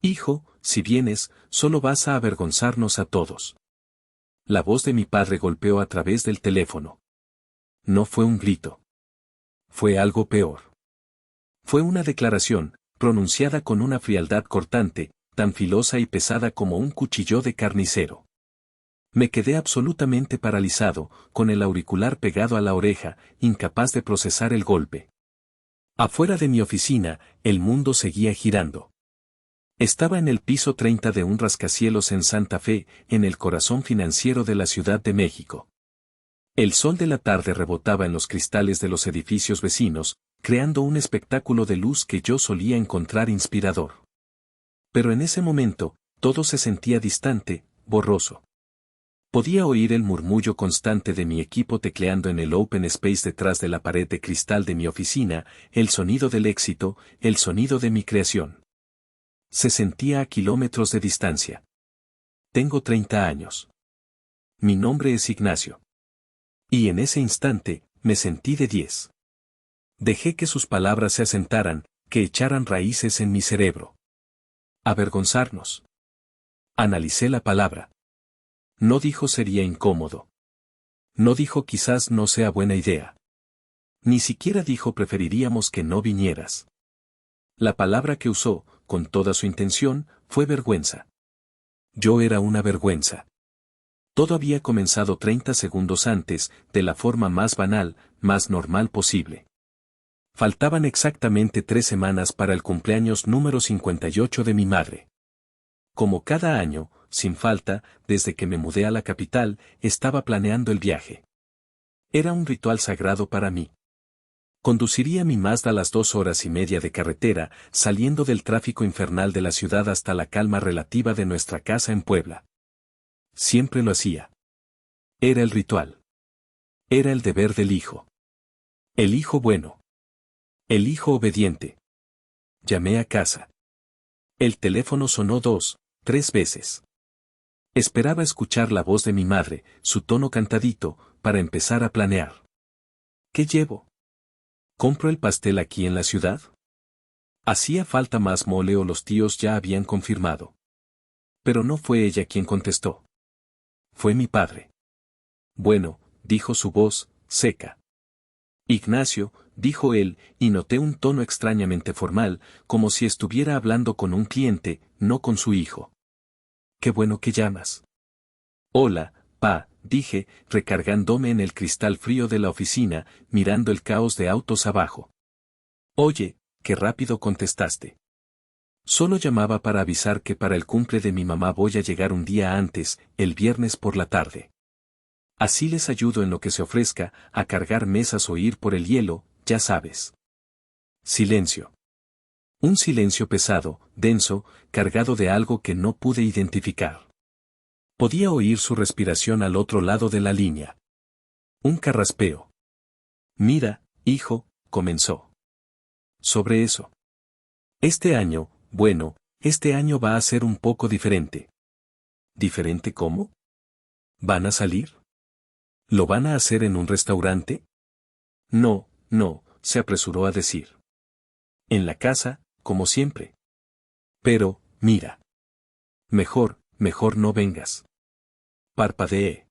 Hijo, si vienes, solo vas a avergonzarnos a todos. La voz de mi padre golpeó a través del teléfono. No fue un grito. Fue algo peor. Fue una declaración, pronunciada con una frialdad cortante, tan filosa y pesada como un cuchillo de carnicero. Me quedé absolutamente paralizado, con el auricular pegado a la oreja, incapaz de procesar el golpe. Afuera de mi oficina, el mundo seguía girando. Estaba en el piso 30 de un rascacielos en Santa Fe, en el corazón financiero de la Ciudad de México. El sol de la tarde rebotaba en los cristales de los edificios vecinos, creando un espectáculo de luz que yo solía encontrar inspirador. Pero en ese momento, todo se sentía distante, borroso. Podía oír el murmullo constante de mi equipo tecleando en el open space detrás de la pared de cristal de mi oficina, el sonido del éxito, el sonido de mi creación. Se sentía a kilómetros de distancia. Tengo 30 años. Mi nombre es Ignacio. Y en ese instante, me sentí de 10. Dejé que sus palabras se asentaran, que echaran raíces en mi cerebro. Avergonzarnos. Analicé la palabra. No dijo sería incómodo. No dijo quizás no sea buena idea. Ni siquiera dijo preferiríamos que no vinieras. La palabra que usó, con toda su intención, fue vergüenza. Yo era una vergüenza. Todo había comenzado 30 segundos antes, de la forma más banal, más normal posible. Faltaban exactamente 3 semanas para el cumpleaños número 58 de mi madre. Como cada año, sin falta, desde que me mudé a la capital, estaba planeando el viaje. Era un ritual sagrado para mí. Conduciría mi Mazda las 2 horas y media de carretera, saliendo del tráfico infernal de la ciudad hasta la calma relativa de nuestra casa en Puebla. Siempre lo hacía. Era el ritual. Era el deber del hijo. El hijo bueno. El hijo obediente. Llamé a casa. El teléfono sonó 2, 3 veces. Esperaba escuchar la voz de mi madre, su tono cantadito, para empezar a planear. ¿Qué llevo? ¿Compro el pastel aquí en la ciudad? ¿Hacía falta más mole o los tíos ya habían confirmado? Pero no fue ella quien contestó. Fue mi padre. Bueno, dijo su voz, seca. Ignacio, dijo él, y noté un tono extrañamente formal, como si estuviera hablando con un cliente, no con su hijo. Qué bueno que llamas. Hola, pa, dije, recargándome en el cristal frío de la oficina, mirando el caos de autos abajo. Oye, qué rápido contestaste. Solo llamaba para avisar que para el cumple de mi mamá voy a llegar un día antes, el viernes por la tarde. Así les ayudo en lo que se ofrezca, a cargar mesas o ir por el hielo, ya sabes. Silencio. Un silencio pesado, denso, cargado de algo que no pude identificar. Podía oír su respiración al otro lado de la línea. Un carraspeo. Mira, hijo, comenzó. Sobre eso. Este año, bueno, este año va a ser un poco diferente. ¿Diferente cómo? ¿Van a salir? ¿Lo van a hacer en un restaurante? No, no, se apresuró a decir. En la casa, como siempre. Pero, mira. Mejor no vengas. Parpadeé.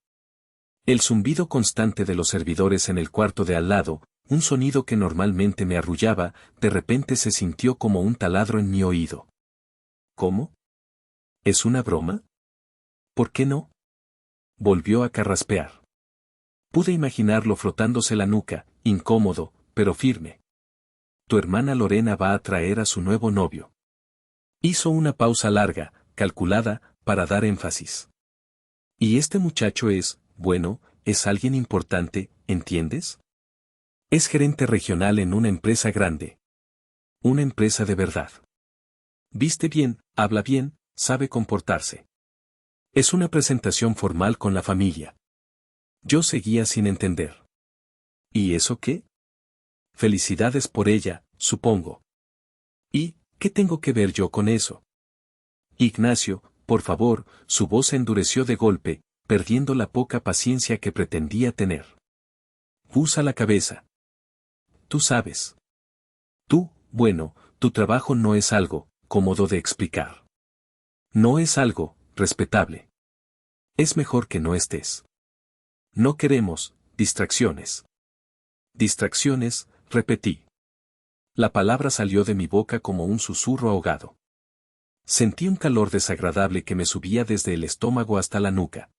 El zumbido constante de los servidores en el cuarto de al lado, un sonido que normalmente me arrullaba, de repente se sintió como un taladro en mi oído. ¿Cómo? ¿Es una broma? ¿Por qué no? Volvió a carraspear. Pude imaginarlo frotándose la nuca, incómodo, pero firme. Tu hermana Lorena va a traer a su nuevo novio. Hizo una pausa larga, calculada, para dar énfasis. Y este muchacho es, bueno, es alguien importante, ¿entiendes? Es gerente regional en una empresa grande. Una empresa de verdad. Viste bien, habla bien, sabe comportarse. Es una presentación formal con la familia. Yo seguía sin entender. ¿Y eso qué? Felicidades por ella, supongo. ¿Y qué tengo que ver yo con eso? Ignacio, por favor, su voz se endureció de golpe, perdiendo la poca paciencia que pretendía tener. Pusa la cabeza. Tú sabes. Tú, bueno, tu trabajo no es algo cómodo de explicar. No es algo respetable. Es mejor que no estés. No queremos distracciones. Distracciones, repetí. La palabra salió de mi boca como un susurro ahogado. Sentí un calor desagradable que me subía desde el estómago hasta la nuca.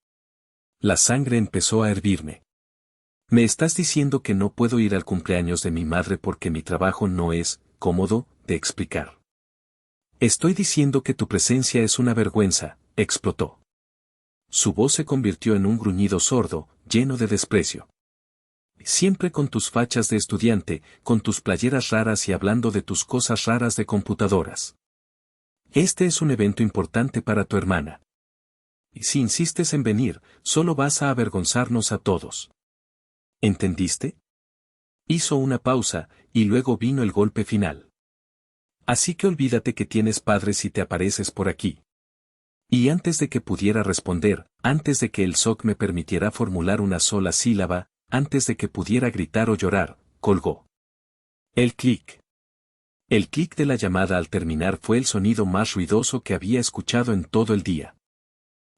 La sangre empezó a hervirme. ¿Me estás diciendo que no puedo ir al cumpleaños de mi madre porque mi trabajo no es cómodo de explicar? Estoy diciendo que tu presencia es una vergüenza, explotó. Su voz se convirtió en un gruñido sordo, lleno de desprecio. Siempre con tus fachas de estudiante, con tus playeras raras y hablando de tus cosas raras de computadoras. Este es un evento importante para tu hermana. Y si insistes en venir, solo vas a avergonzarnos a todos. ¿Entendiste? Hizo una pausa, y luego vino el golpe final. Así que olvídate que tienes padres si te apareces por aquí. Y antes de que pudiera responder, antes de que el SOC me permitiera formular una sola sílaba, antes de que pudiera gritar o llorar, colgó. El clic. El clic de la llamada al terminar fue el sonido más ruidoso que había escuchado en todo el día.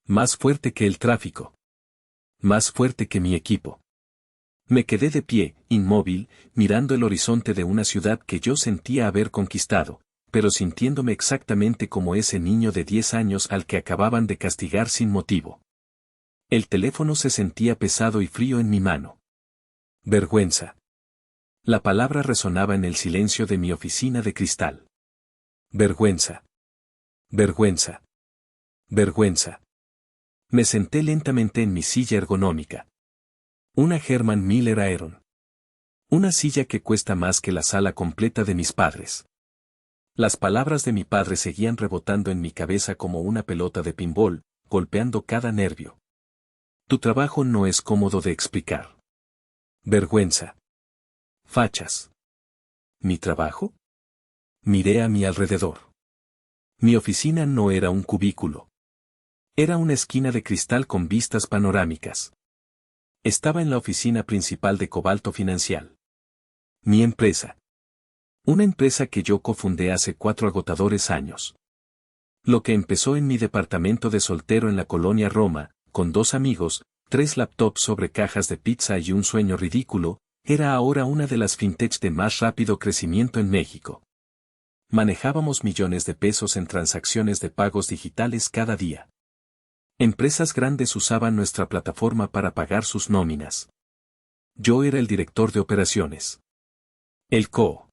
Más fuerte que el tráfico. Más fuerte que mi equipo. Me quedé de pie, inmóvil, mirando el horizonte de una ciudad que yo sentía haber conquistado, pero sintiéndome exactamente como ese niño de 10 años al que acababan de castigar sin motivo. El teléfono se sentía pesado y frío en mi mano. Vergüenza. La palabra resonaba en el silencio de mi oficina de cristal. Vergüenza. Vergüenza. Vergüenza. Me senté lentamente en mi silla ergonómica. Una Herman Miller Aeron. Una silla que cuesta más que la sala completa de mis padres. Las palabras de mi padre seguían rebotando en mi cabeza como una pelota de pinball, golpeando cada nervio. Tu trabajo no es cómodo de explicar. Vergüenza. Fachas. ¿Mi trabajo? Miré a mi alrededor. Mi oficina no era un cubículo. Era una esquina de cristal con vistas panorámicas. Estaba en la oficina principal de Cobalto Financial. Mi empresa. Una empresa que yo cofundé hace 4 agotadores años. Lo que empezó en mi departamento de soltero en la colonia Roma, con 2 amigos, 3 laptops sobre cajas de pizza y un sueño ridículo, era ahora una de las fintechs de más rápido crecimiento en México. Manejábamos millones de pesos en transacciones de pagos digitales cada día. Empresas grandes usaban nuestra plataforma para pagar sus nóminas. Yo era el director de operaciones. El CO.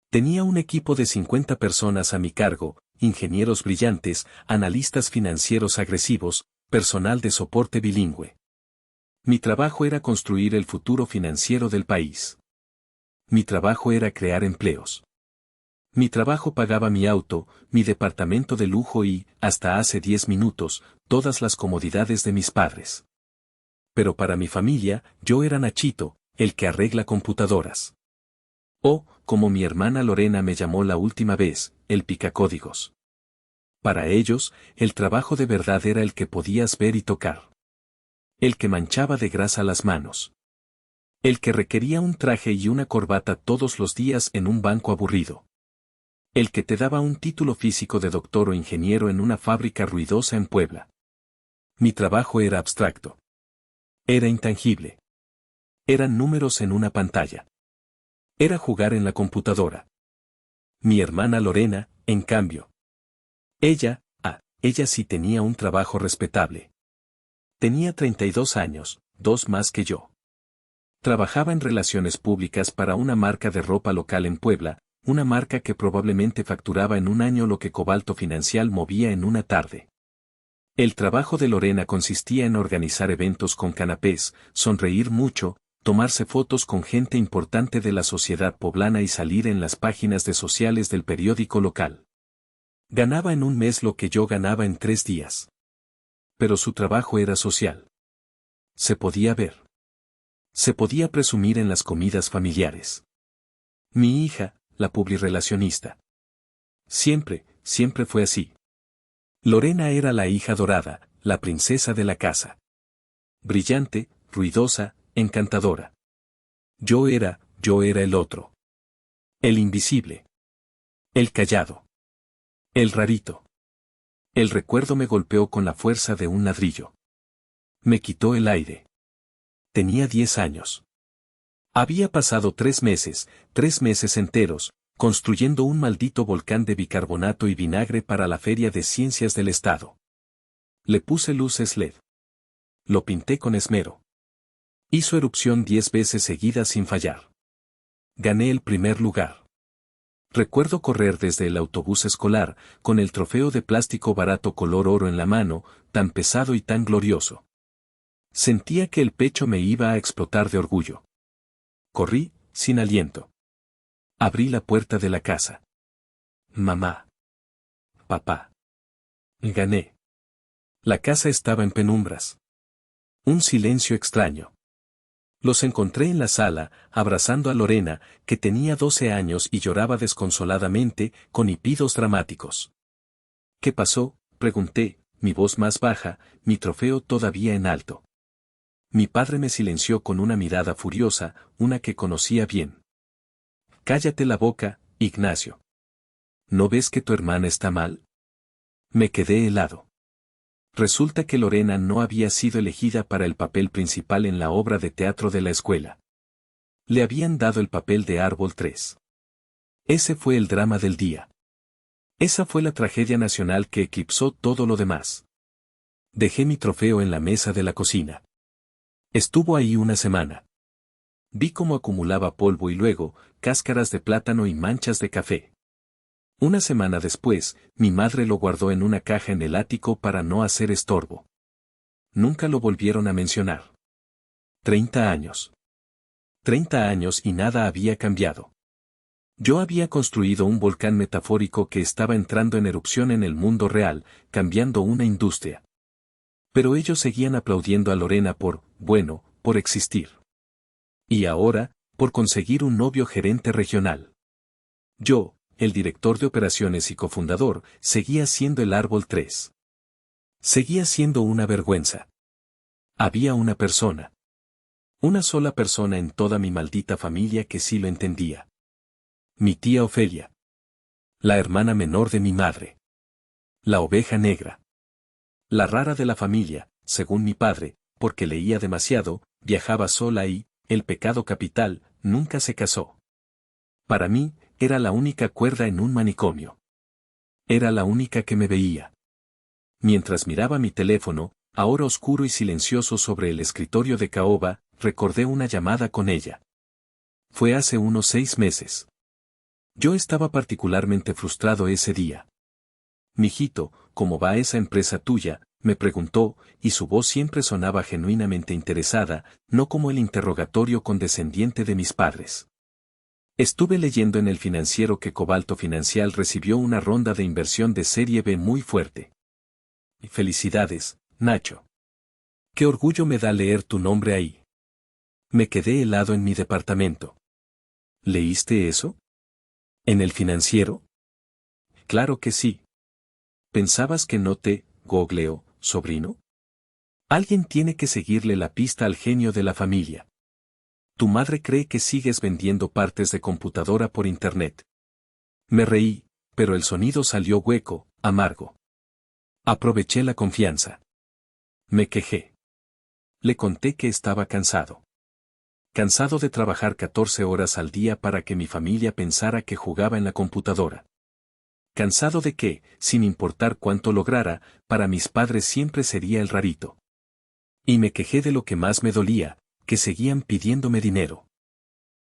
Tenía un equipo de 50 personas a mi cargo, ingenieros brillantes, analistas financieros agresivos, personal de soporte bilingüe. Mi trabajo era construir el futuro financiero del país. Mi trabajo era crear empleos. Mi trabajo pagaba mi auto, mi departamento de lujo y, hasta hace 10 minutos, todas las comodidades de mis padres. Pero para mi familia, yo era Nachito, el que arregla computadoras. O, como mi hermana Lorena me llamó la última vez, el picacódigos. Para ellos, el trabajo de verdad era el que podías ver y tocar. El que manchaba de grasa las manos. El que requería un traje y una corbata todos los días en un banco aburrido. El que te daba un título físico de doctor o ingeniero en una fábrica ruidosa en Puebla. Mi trabajo era abstracto. Era intangible. Eran números en una pantalla. Era jugar en la computadora. Mi hermana Lorena, en cambio. Ella sí tenía un trabajo respetable. Tenía 32 años, 2 más que yo. Trabajaba en relaciones públicas para una marca de ropa local en Puebla, una marca que probablemente facturaba en un año lo que Cobalto Financial movía en una tarde. El trabajo de Lorena consistía en organizar eventos con canapés, sonreír mucho, tomarse fotos con gente importante de la sociedad poblana y salir en las páginas de sociales del periódico local. Ganaba en un mes lo que yo ganaba en 3 días. Pero su trabajo era social. Se podía ver. Se podía presumir en las comidas familiares. Mi hija, la publirelacionista. Siempre fue así. Lorena era la hija dorada, la princesa de la casa. Brillante, ruidosa, encantadora. Yo era el otro. El invisible. El callado. El rarito. El recuerdo me golpeó con la fuerza de un ladrillo. Me quitó el aire. Tenía 10 años. Había pasado 3 meses enteros, construyendo un maldito volcán de bicarbonato y vinagre para la Feria de Ciencias del Estado. Le puse luces LED. Lo pinté con esmero. Hizo erupción 10 veces seguidas sin fallar. Gané el primer lugar. Recuerdo correr desde el autobús escolar, con el trofeo de plástico barato color oro en la mano, tan pesado y tan glorioso. Sentía que el pecho me iba a explotar de orgullo. Corrí, sin aliento. Abrí la puerta de la casa. Mamá. Papá. Gané. La casa estaba en penumbras. Un silencio extraño. Los encontré en la sala, abrazando a Lorena, que tenía 12 años y lloraba desconsoladamente, con hipidos dramáticos. ¿Qué pasó?, pregunté, mi voz más baja, mi trofeo todavía en alto. Mi padre me silenció con una mirada furiosa, una que conocía bien. Cállate la boca, Ignacio. ¿No ves que tu hermana está mal? Me quedé helado. Resulta que Lorena no había sido elegida para el papel principal en la obra de teatro de la escuela. Le habían dado el papel de Árbol 3. Ese fue el drama del día. Esa fue la tragedia nacional que eclipsó todo lo demás. Dejé mi trofeo en la mesa de la cocina. Estuvo ahí una semana. Vi cómo acumulaba polvo y luego, cáscaras de plátano y manchas de café. Una semana después, mi madre lo guardó en una caja en el ático para no hacer estorbo. Nunca lo volvieron a mencionar. 30 años. 30 años y nada había cambiado. Yo había construido un volcán metafórico que estaba entrando en erupción en el mundo real, cambiando una industria. Pero ellos seguían aplaudiendo a Lorena por existir. Y ahora, por conseguir un novio gerente regional. Yo, el director de operaciones y cofundador, seguía siendo el Árbol 3. Seguía siendo una vergüenza. Había una persona. Una sola persona en toda mi maldita familia que sí lo entendía. Mi tía Ofelia. La hermana menor de mi madre. La oveja negra. La rara de la familia, según mi padre, porque leía demasiado, viajaba sola y, el pecado capital, nunca se casó. Para mí, era la única cuerda en un manicomio. Era la única que me veía. Mientras miraba mi teléfono, ahora oscuro y silencioso sobre el escritorio de caoba, recordé una llamada con ella. Fue hace unos 6 meses. Yo estaba particularmente frustrado ese día. Mijito, ¿cómo va esa empresa tuya?, me preguntó, y su voz siempre sonaba genuinamente interesada, no como el interrogatorio condescendiente de mis padres. Estuve leyendo en el Financiero que Cobalto Financial recibió una ronda de inversión de Serie B muy fuerte. Felicidades, Nacho. Qué orgullo me da leer tu nombre ahí. Me quedé helado en mi departamento. ¿Leíste eso? ¿En el Financiero? Claro que sí. ¿Pensabas que no te googleo, sobrino? Alguien tiene que seguirle la pista al genio de la familia. Tu madre cree que sigues vendiendo partes de computadora por internet. Me reí, pero el sonido salió hueco, amargo. Aproveché la confianza. Me quejé. Le conté que estaba cansado. Cansado de trabajar 14 horas al día para que mi familia pensara que jugaba en la computadora. Cansado de que, sin importar cuánto lograra, para mis padres siempre sería el rarito. Y me quejé de lo que más me dolía, que seguían pidiéndome dinero.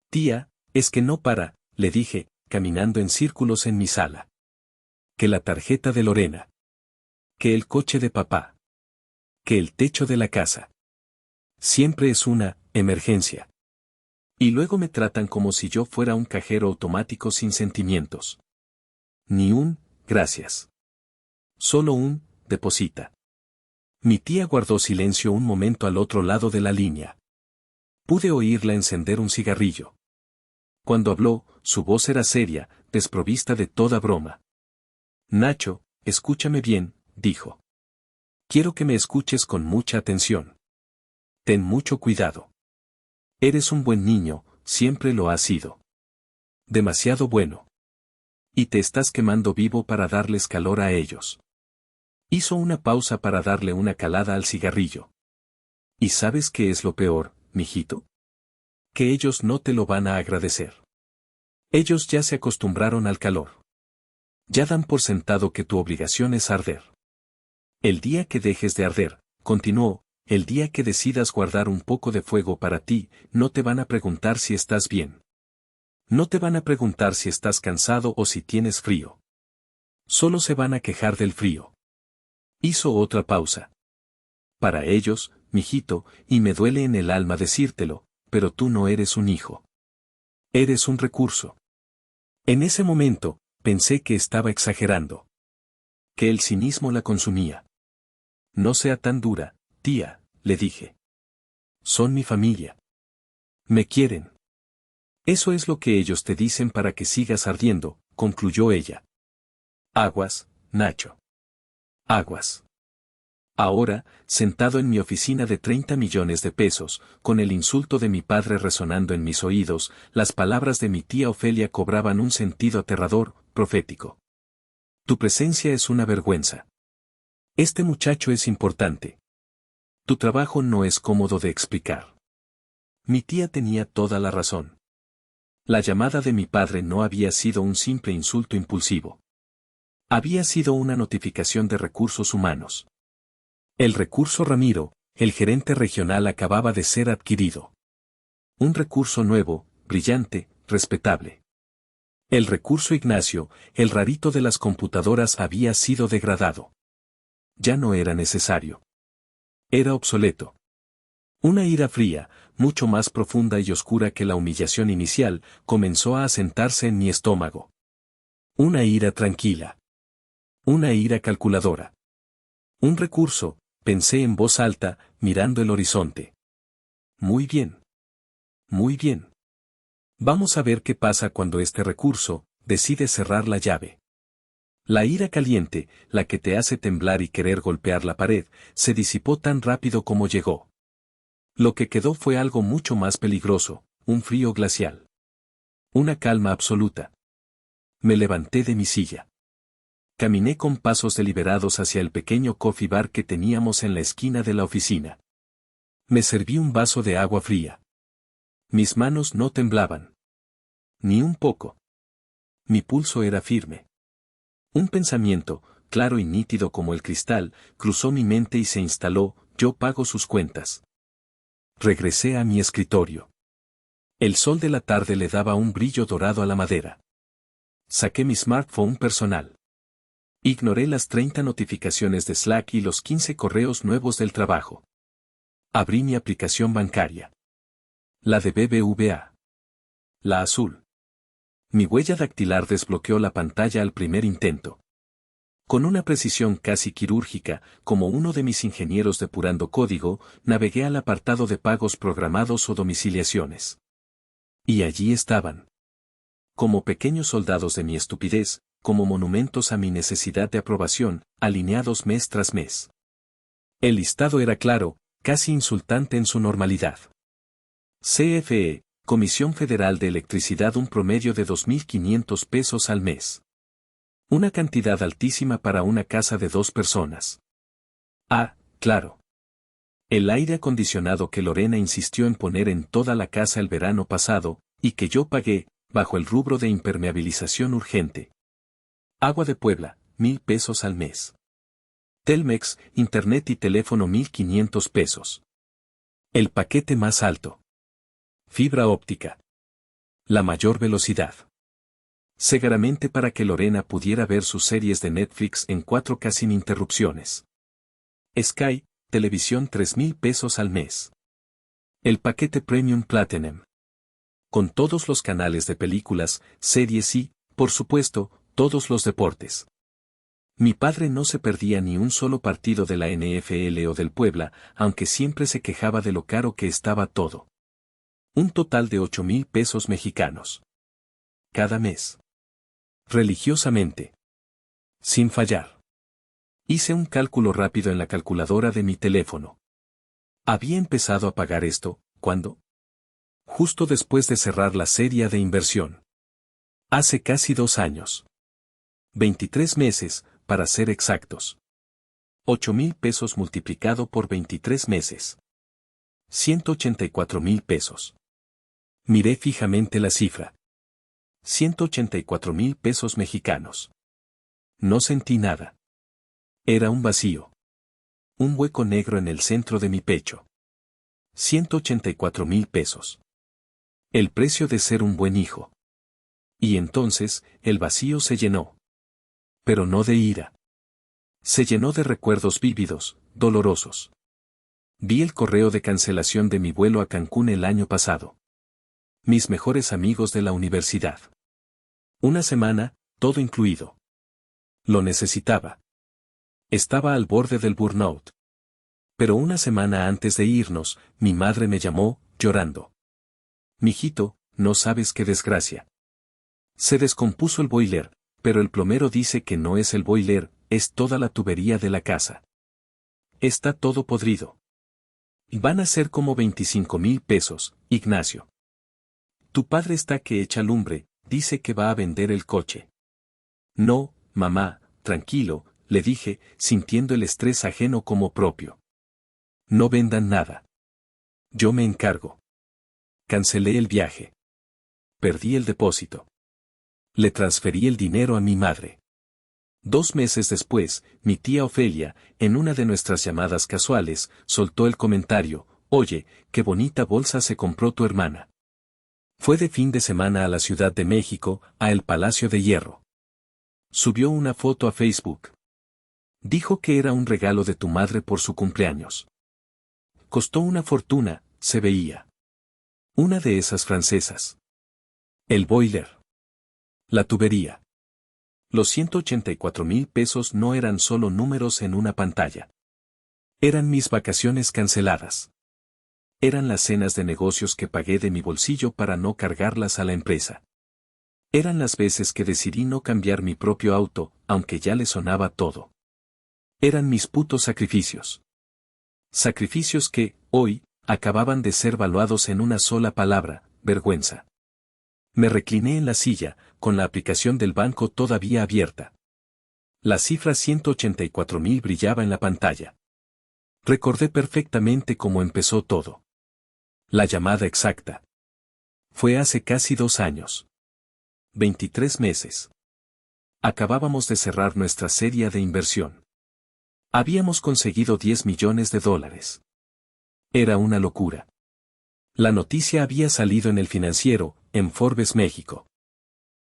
Tía, es que no para, le dije, caminando en círculos en mi sala. Que la tarjeta de Lorena. Que el coche de papá. Que el techo de la casa. Siempre es una emergencia. Y luego me tratan como si yo fuera un cajero automático sin sentimientos. Ni un, gracias. Solo un, deposita. Mi tía guardó silencio un momento al otro lado de la línea. Pude oírla encender un cigarrillo. Cuando habló, su voz era seria, desprovista de toda broma. Nacho, escúchame bien, dijo. Quiero que me escuches con mucha atención. Ten mucho cuidado. Eres un buen niño, siempre lo has sido. Demasiado bueno. Y te estás quemando vivo para darles calor a ellos. Hizo una pausa para darle una calada al cigarrillo. ¿Y sabes qué es lo peor, mijito? Que ellos no te lo van a agradecer. Ellos ya se acostumbraron al calor. Ya dan por sentado que tu obligación es arder. El día que dejes de arder, continuó, el día que decidas guardar un poco de fuego para ti, no te van a preguntar si estás bien. No te van a preguntar si estás cansado o si tienes frío. Solo se van a quejar del frío. Hizo otra pausa. Para ellos, mijito, y me duele en el alma decírtelo, pero tú no eres un hijo. Eres un recurso. En ese momento, pensé que estaba exagerando. Que el cinismo la consumía. No sea tan dura, tía, le dije. Son mi familia. Me quieren. Eso es lo que ellos te dicen para que sigas ardiendo, concluyó ella. Aguas, Nacho. Aguas. Ahora, sentado en mi oficina de 30 millones de pesos, con el insulto de mi padre resonando en mis oídos, las palabras de mi tía Ofelia cobraban un sentido aterrador, profético. Tu presencia es una vergüenza. Este muchacho es importante. Tu trabajo no es cómodo de explicar. Mi tía tenía toda la razón. La llamada de mi padre no había sido un simple insulto impulsivo. Había sido una notificación de recursos humanos. El recurso Ramiro, el gerente regional, acababa de ser adquirido. Un recurso nuevo, brillante, respetable. El recurso Ignacio, el rarito de las computadoras, había sido degradado. Ya no era necesario. Era obsoleto. Una ira fría, mucho más profunda y oscura que la humillación inicial, comenzó a asentarse en mi estómago. Una ira tranquila. Una ira calculadora. Un recurso, pensé en voz alta, mirando el horizonte. Muy bien. Muy bien. Vamos a ver qué pasa cuando este recurso decide cerrar la llave. La ira caliente, la que te hace temblar y querer golpear la pared, se disipó tan rápido como llegó. Lo que quedó fue algo mucho más peligroso, un frío glacial. Una calma absoluta. Me levanté de mi silla. Caminé con pasos deliberados hacia el pequeño coffee bar que teníamos en la esquina de la oficina. Me serví un vaso de agua fría. Mis manos no temblaban. Ni un poco. Mi pulso era firme. Un pensamiento, claro y nítido como el cristal, cruzó mi mente y se instaló: yo pago sus cuentas. Regresé a mi escritorio. El sol de la tarde le daba un brillo dorado a la madera. Saqué mi smartphone personal. Ignoré las 30 notificaciones de Slack y los 15 correos nuevos del trabajo. Abrí mi aplicación bancaria. La de BBVA. La azul. Mi huella dactilar desbloqueó la pantalla al primer intento. Con una precisión casi quirúrgica, como uno de mis ingenieros depurando código, navegué al apartado de pagos programados o domiciliaciones. Y allí estaban. Como pequeños soldados de mi estupidez, como monumentos a mi necesidad de aprobación, alineados mes tras mes. El listado era claro, casi insultante en su normalidad. CFE, Comisión Federal de Electricidad, un promedio de 2.500 pesos al mes. Una cantidad altísima para una casa de 2 personas. Ah, claro. El aire acondicionado que Lorena insistió en poner en toda la casa el verano pasado, y que yo pagué, bajo el rubro de impermeabilización urgente. Agua de Puebla, 1.000 pesos al mes. Telmex, internet y teléfono 1.500 pesos. El paquete más alto. Fibra óptica. La mayor velocidad. Seguramente para que Lorena pudiera ver sus series de Netflix en 4K sin interrupciones. Sky, televisión 3.000 pesos al mes. El paquete Premium Platinum. Con todos los canales de películas, series y, por supuesto, todos los deportes. Mi padre no se perdía ni un solo partido de la NFL o del Puebla, aunque siempre se quejaba de lo caro que estaba todo. Un total de 8.000 pesos mexicanos. Cada mes. Religiosamente. Sin fallar. Hice un cálculo rápido en la calculadora de mi teléfono. Había empezado a pagar esto, ¿cuándo? Justo después de cerrar la serie de inversión. Hace casi 2 años. 23 meses, para ser exactos. 8,000 pesos multiplicado por 23 meses. 184,000 pesos. Miré fijamente la cifra. 184,000 pesos mexicanos. No sentí nada. Era un vacío. Un hueco negro en el centro de mi pecho. 184,000 pesos. El precio de ser un buen hijo. Y entonces, el vacío se llenó. Pero no de ira. Se llenó de recuerdos vívidos, dolorosos. Vi el correo de cancelación de mi vuelo a Cancún el año pasado. Mis mejores amigos de la universidad. Una semana, todo incluido. Lo necesitaba. Estaba al borde del burnout. Pero una semana antes de irnos, mi madre me llamó, llorando. Mijito, no sabes qué desgracia. Se descompuso el boiler, pero el plomero dice que no es el boiler, es toda la tubería de la casa. Está todo podrido. Van a ser como 25,000 pesos, Ignacio. Tu padre está que echa lumbre, dice que va a vender el coche. No, mamá, tranquilo, le dije, sintiendo el estrés ajeno como propio. No vendan nada. Yo me encargo. Cancelé el viaje. Perdí el depósito. Le transferí el dinero a mi madre. 2 meses después, mi tía Ofelia, en una de nuestras llamadas casuales, soltó el comentario, oye, qué bonita bolsa se compró tu hermana. Fue de fin de semana a la Ciudad de México, a el Palacio de Hierro. Subió una foto a Facebook. Dijo que era un regalo de tu madre por su cumpleaños. Costó una fortuna, se veía. Una de esas francesas. El boiler. La tubería. Los 184,000 pesos no eran solo números en una pantalla. Eran mis vacaciones canceladas. Eran las cenas de negocios que pagué de mi bolsillo para no cargarlas a la empresa. Eran las veces que decidí no cambiar mi propio auto, aunque ya le sonaba todo. Eran mis putos sacrificios. Sacrificios que, hoy, acababan de ser valuados en una sola palabra, vergüenza. Me recliné en la silla, con la aplicación del banco todavía abierta. La cifra 184,000 brillaba en la pantalla. Recordé perfectamente cómo empezó todo. La llamada exacta. Fue hace casi 2 años. 23 meses. Acabábamos de cerrar nuestra serie de inversión. Habíamos conseguido $10 millones. Era una locura. La noticia había salido en El Financiero, en Forbes México.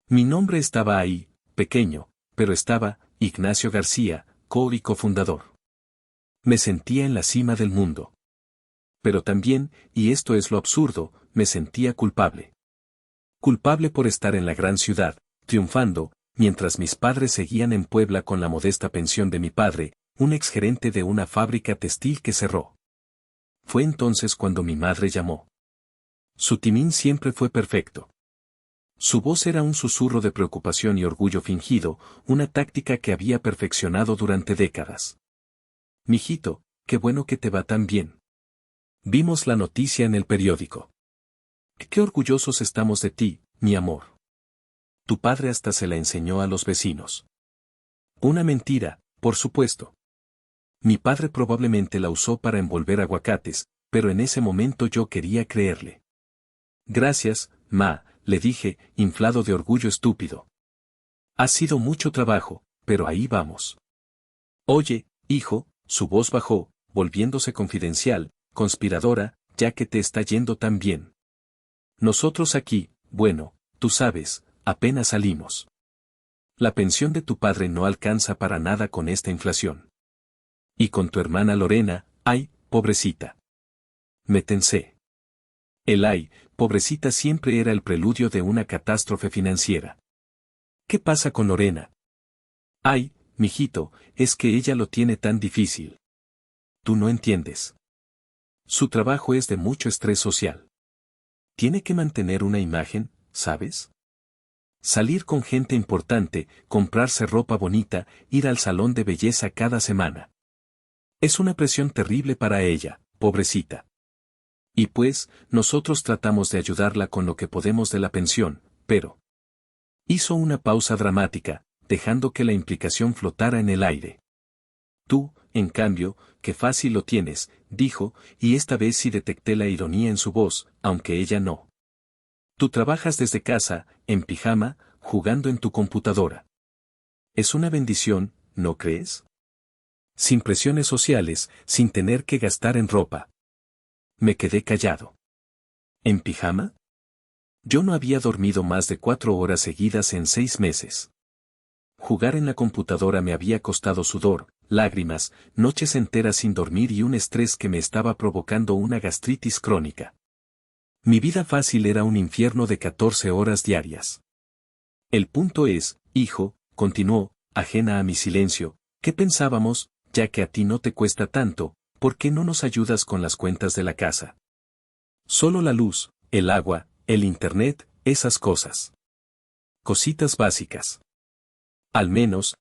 Mi nombre estaba ahí, pequeño, pero estaba, Ignacio García, y cofundador. Me sentía en la cima del mundo. Pero también, y esto es lo absurdo, me sentía culpable. Culpable por estar en la gran ciudad, triunfando, mientras mis padres seguían en Puebla con la modesta pensión de mi padre, un exgerente de una fábrica textil que cerró. Fue entonces cuando mi madre llamó. Su timín siempre fue perfecto. Su voz era un susurro de preocupación y orgullo fingido, una táctica que había perfeccionado durante décadas. Mijito, qué bueno que te va tan bien. Vimos la noticia en el periódico. Qué orgullosos estamos de ti, mi amor. Tu padre hasta se la enseñó a los vecinos. Una mentira, por supuesto. Mi padre probablemente la usó para envolver aguacates, pero en ese momento yo quería creerle. Gracias, ma, le dije, inflado de orgullo estúpido. Ha sido mucho trabajo, pero ahí vamos. Oye, hijo, su voz bajó, volviéndose confidencial, conspiradora, ya que te está yendo tan bien. Nosotros aquí, bueno, tú sabes, apenas salimos. La pensión de tu padre no alcanza para nada con esta inflación. Y con tu hermana Lorena, ay, pobrecita. Me tensé. El ay, pobrecita siempre era el preludio de una catástrofe financiera. ¿Qué pasa con Lorena? Ay, mijito, es que ella lo tiene tan difícil. Tú no entiendes. Su trabajo es de mucho estrés social. Tiene que mantener una imagen, ¿sabes? Salir con gente importante, comprarse ropa bonita, ir al salón de belleza cada semana. Es una presión terrible para ella, pobrecita. Y pues, nosotros tratamos de ayudarla con lo que podemos de la pensión, pero... Hizo una pausa dramática, dejando que la implicación flotara en el aire. Tú, en cambio, qué fácil lo tienes, dijo, y esta vez sí detecté la ironía en su voz, aunque ella no. Tú trabajas desde casa, en pijama, jugando en tu computadora. Es una bendición, ¿no crees? Sin presiones sociales, sin tener que gastar en ropa. Me quedé callado. ¿En pijama? Yo no había dormido más de 4 horas seguidas en 6 meses. Jugar en la computadora me había costado sudor, lágrimas, noches enteras sin dormir y un estrés que me estaba provocando una gastritis crónica. Mi vida fácil era un infierno de 14 horas diarias. El punto es, hijo, continuó, ajena a mi silencio, ¿qué pensábamos, ya que a ti no te cuesta tanto, por qué no nos ayudas con las cuentas de la casa? Solo la luz, el agua, el internet, esas cosas. Cositas básicas. Al menos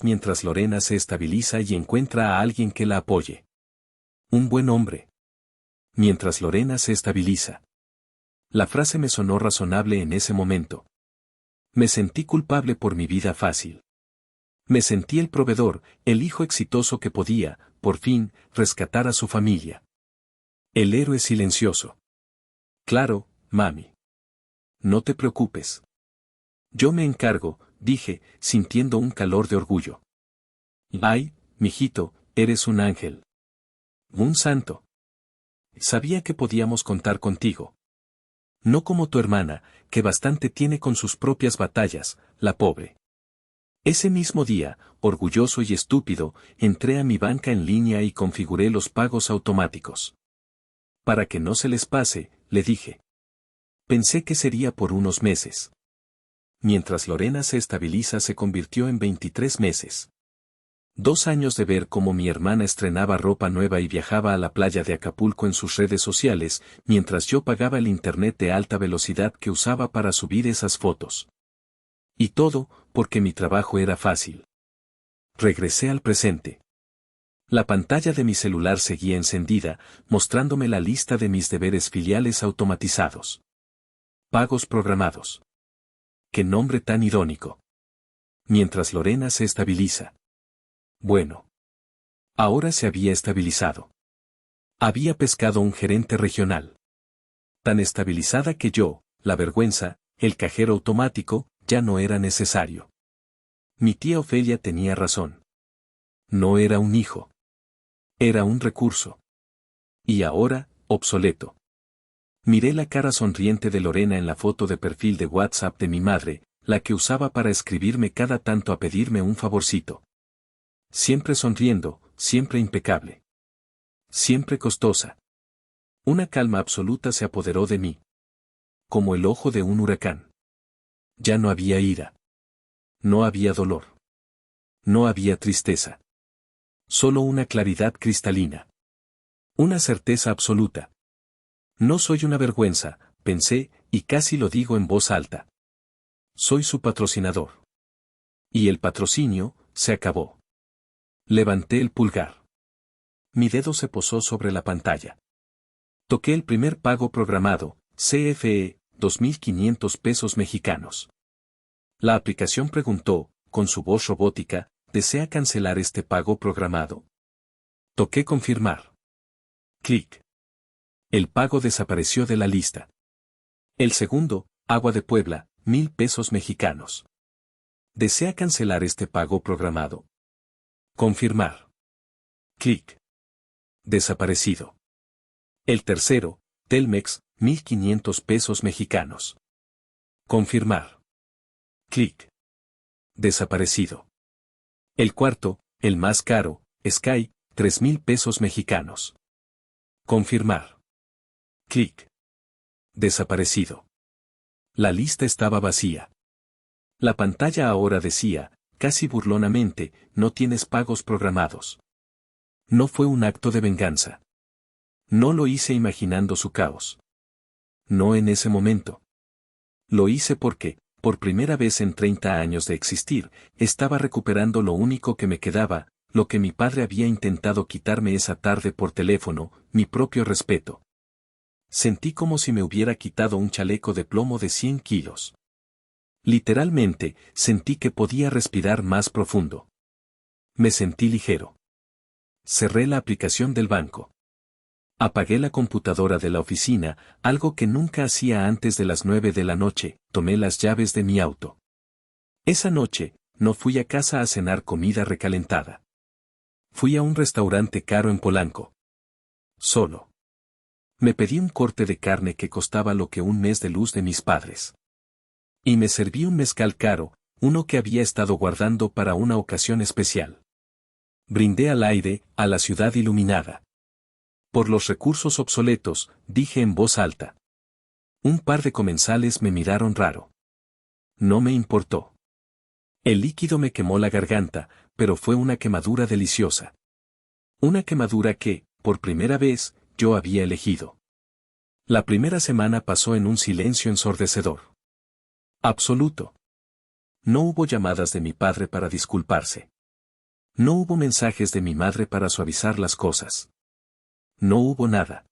mientras Lorena se estabiliza y encuentra a alguien que la apoye. Un buen hombre. Mientras Lorena se estabiliza. La frase me sonó razonable en ese momento. Me sentí culpable por mi vida fácil. Me sentí el proveedor, el hijo exitoso que podía, por fin, rescatar a su familia. El héroe silencioso. Claro, mami. No te preocupes. Yo me encargo, dije, sintiendo un calor de orgullo. Ay, mijito, eres un ángel. Un santo. Sabía que podíamos contar contigo. No como tu hermana, que bastante tiene con sus propias batallas, la pobre. Ese mismo día, orgulloso y estúpido, entré a mi banca en línea y configuré los pagos automáticos. Para que no se les pase, le dije. Pensé que sería por unos meses. Mientras Lorena se estabiliza se convirtió en 23 meses. 2 años de ver cómo mi hermana estrenaba ropa nueva y viajaba a la playa de Acapulco en sus redes sociales, mientras yo pagaba el internet de alta velocidad que usaba para subir esas fotos. Y todo, porque mi trabajo era fácil. Regresé al presente. La pantalla de mi celular seguía encendida, mostrándome la lista de mis deberes filiales automatizados. Pagos programados. ¡Qué nombre tan irónico! Mientras Lorena se estabiliza. Bueno. Ahora se había estabilizado. Había pescado un gerente regional. Tan estabilizada que yo, la vergüenza, el cajero automático, ya no era necesario. Mi tía Ofelia tenía razón. No era un hijo. Era un recurso. Y ahora, obsoleto. Miré la cara sonriente de Lorena en la foto de perfil de WhatsApp de mi madre, la que usaba para escribirme cada tanto a pedirme un favorcito. Siempre sonriendo, siempre impecable. Siempre costosa. Una calma absoluta se apoderó de mí. Como el ojo de un huracán. Ya no había ira. No había dolor. No había tristeza. Solo una claridad cristalina. Una certeza absoluta. No soy una vergüenza, pensé, y casi lo digo en voz alta. Soy su patrocinador. Y el patrocinio, se acabó. Levanté el pulgar. Mi dedo se posó sobre la pantalla. Toqué el primer pago programado, CFE, 2.500 pesos mexicanos. La aplicación preguntó, con su voz robótica, ¿desea cancelar este pago programado? Toqué confirmar. Clic. El pago desapareció de la lista. El segundo, Agua de Puebla, 1.000 pesos mexicanos. ¿Desea cancelar este pago programado? Confirmar. Clic. Desaparecido. El tercero, Telmex, 1.500 pesos mexicanos. Confirmar. Clic. Desaparecido. El cuarto, el más caro, Sky, 3.000 pesos mexicanos. Confirmar. Clic. Desaparecido. La lista estaba vacía. La pantalla ahora decía, casi burlonamente, no tienes pagos programados. No fue un acto de venganza. No lo hice imaginando su caos. No en ese momento. Lo hice porque, por primera vez en 30 años de existir, estaba recuperando lo único que me quedaba, lo que mi padre había intentado quitarme esa tarde por teléfono, mi propio respeto. Sentí como si me hubiera quitado un chaleco de plomo de 100 kilos. Literalmente, sentí que podía respirar más profundo. Me sentí ligero. Cerré la aplicación del banco. Apagué la computadora de la oficina, algo que nunca hacía antes de las 9 de la noche, tomé las llaves de mi auto. Esa noche, no fui a casa a cenar comida recalentada. Fui a un restaurante caro en Polanco. Solo. Me pedí un corte de carne que costaba lo que un mes de luz de mis padres. Y me serví un mezcal caro, uno que había estado guardando para una ocasión especial. Brindé al aire, a la ciudad iluminada. Por los recursos obsoletos, dije en voz alta. Un par de comensales me miraron raro. No me importó. El líquido me quemó la garganta, pero fue una quemadura deliciosa. Una quemadura que, por primera vez, yo había elegido. La primera semana pasó en un silencio ensordecedor. Absoluto. No hubo llamadas de mi padre para disculparse. No hubo mensajes de mi madre para suavizar las cosas. No hubo nada.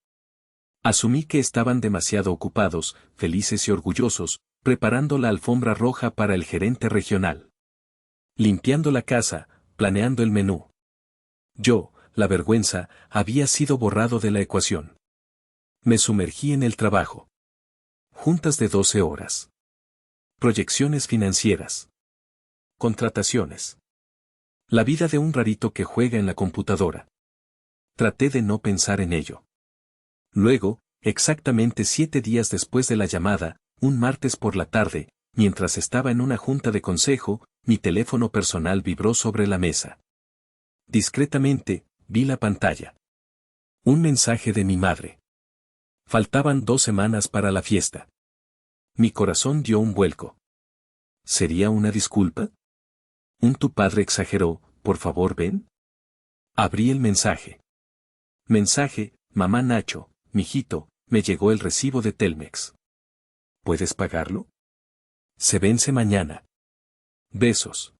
Asumí que estaban demasiado ocupados, felices y orgullosos, preparando la alfombra roja para el gerente regional. Limpiando la casa, planeando el menú. Yo, la vergüenza, había sido borrado de la ecuación. Me sumergí en el trabajo. Juntas de 12 horas. Proyecciones financieras. Contrataciones. La vida de un rarito que juega en la computadora. Traté de no pensar en ello. Luego, exactamente 7 días después de la llamada, un martes por la tarde, mientras estaba en una junta de consejo, mi teléfono personal vibró sobre la mesa. Discretamente, vi la pantalla. Un mensaje de mi madre. Faltaban 2 semanas para la fiesta. Mi corazón dio un vuelco. ¿Sería una disculpa? Tu padre exageró, por favor ven. Abrí el mensaje. Mensaje, mamá Nacho, mijito, me llegó el recibo de Telmex. ¿Puedes pagarlo? Se vence mañana. Besos.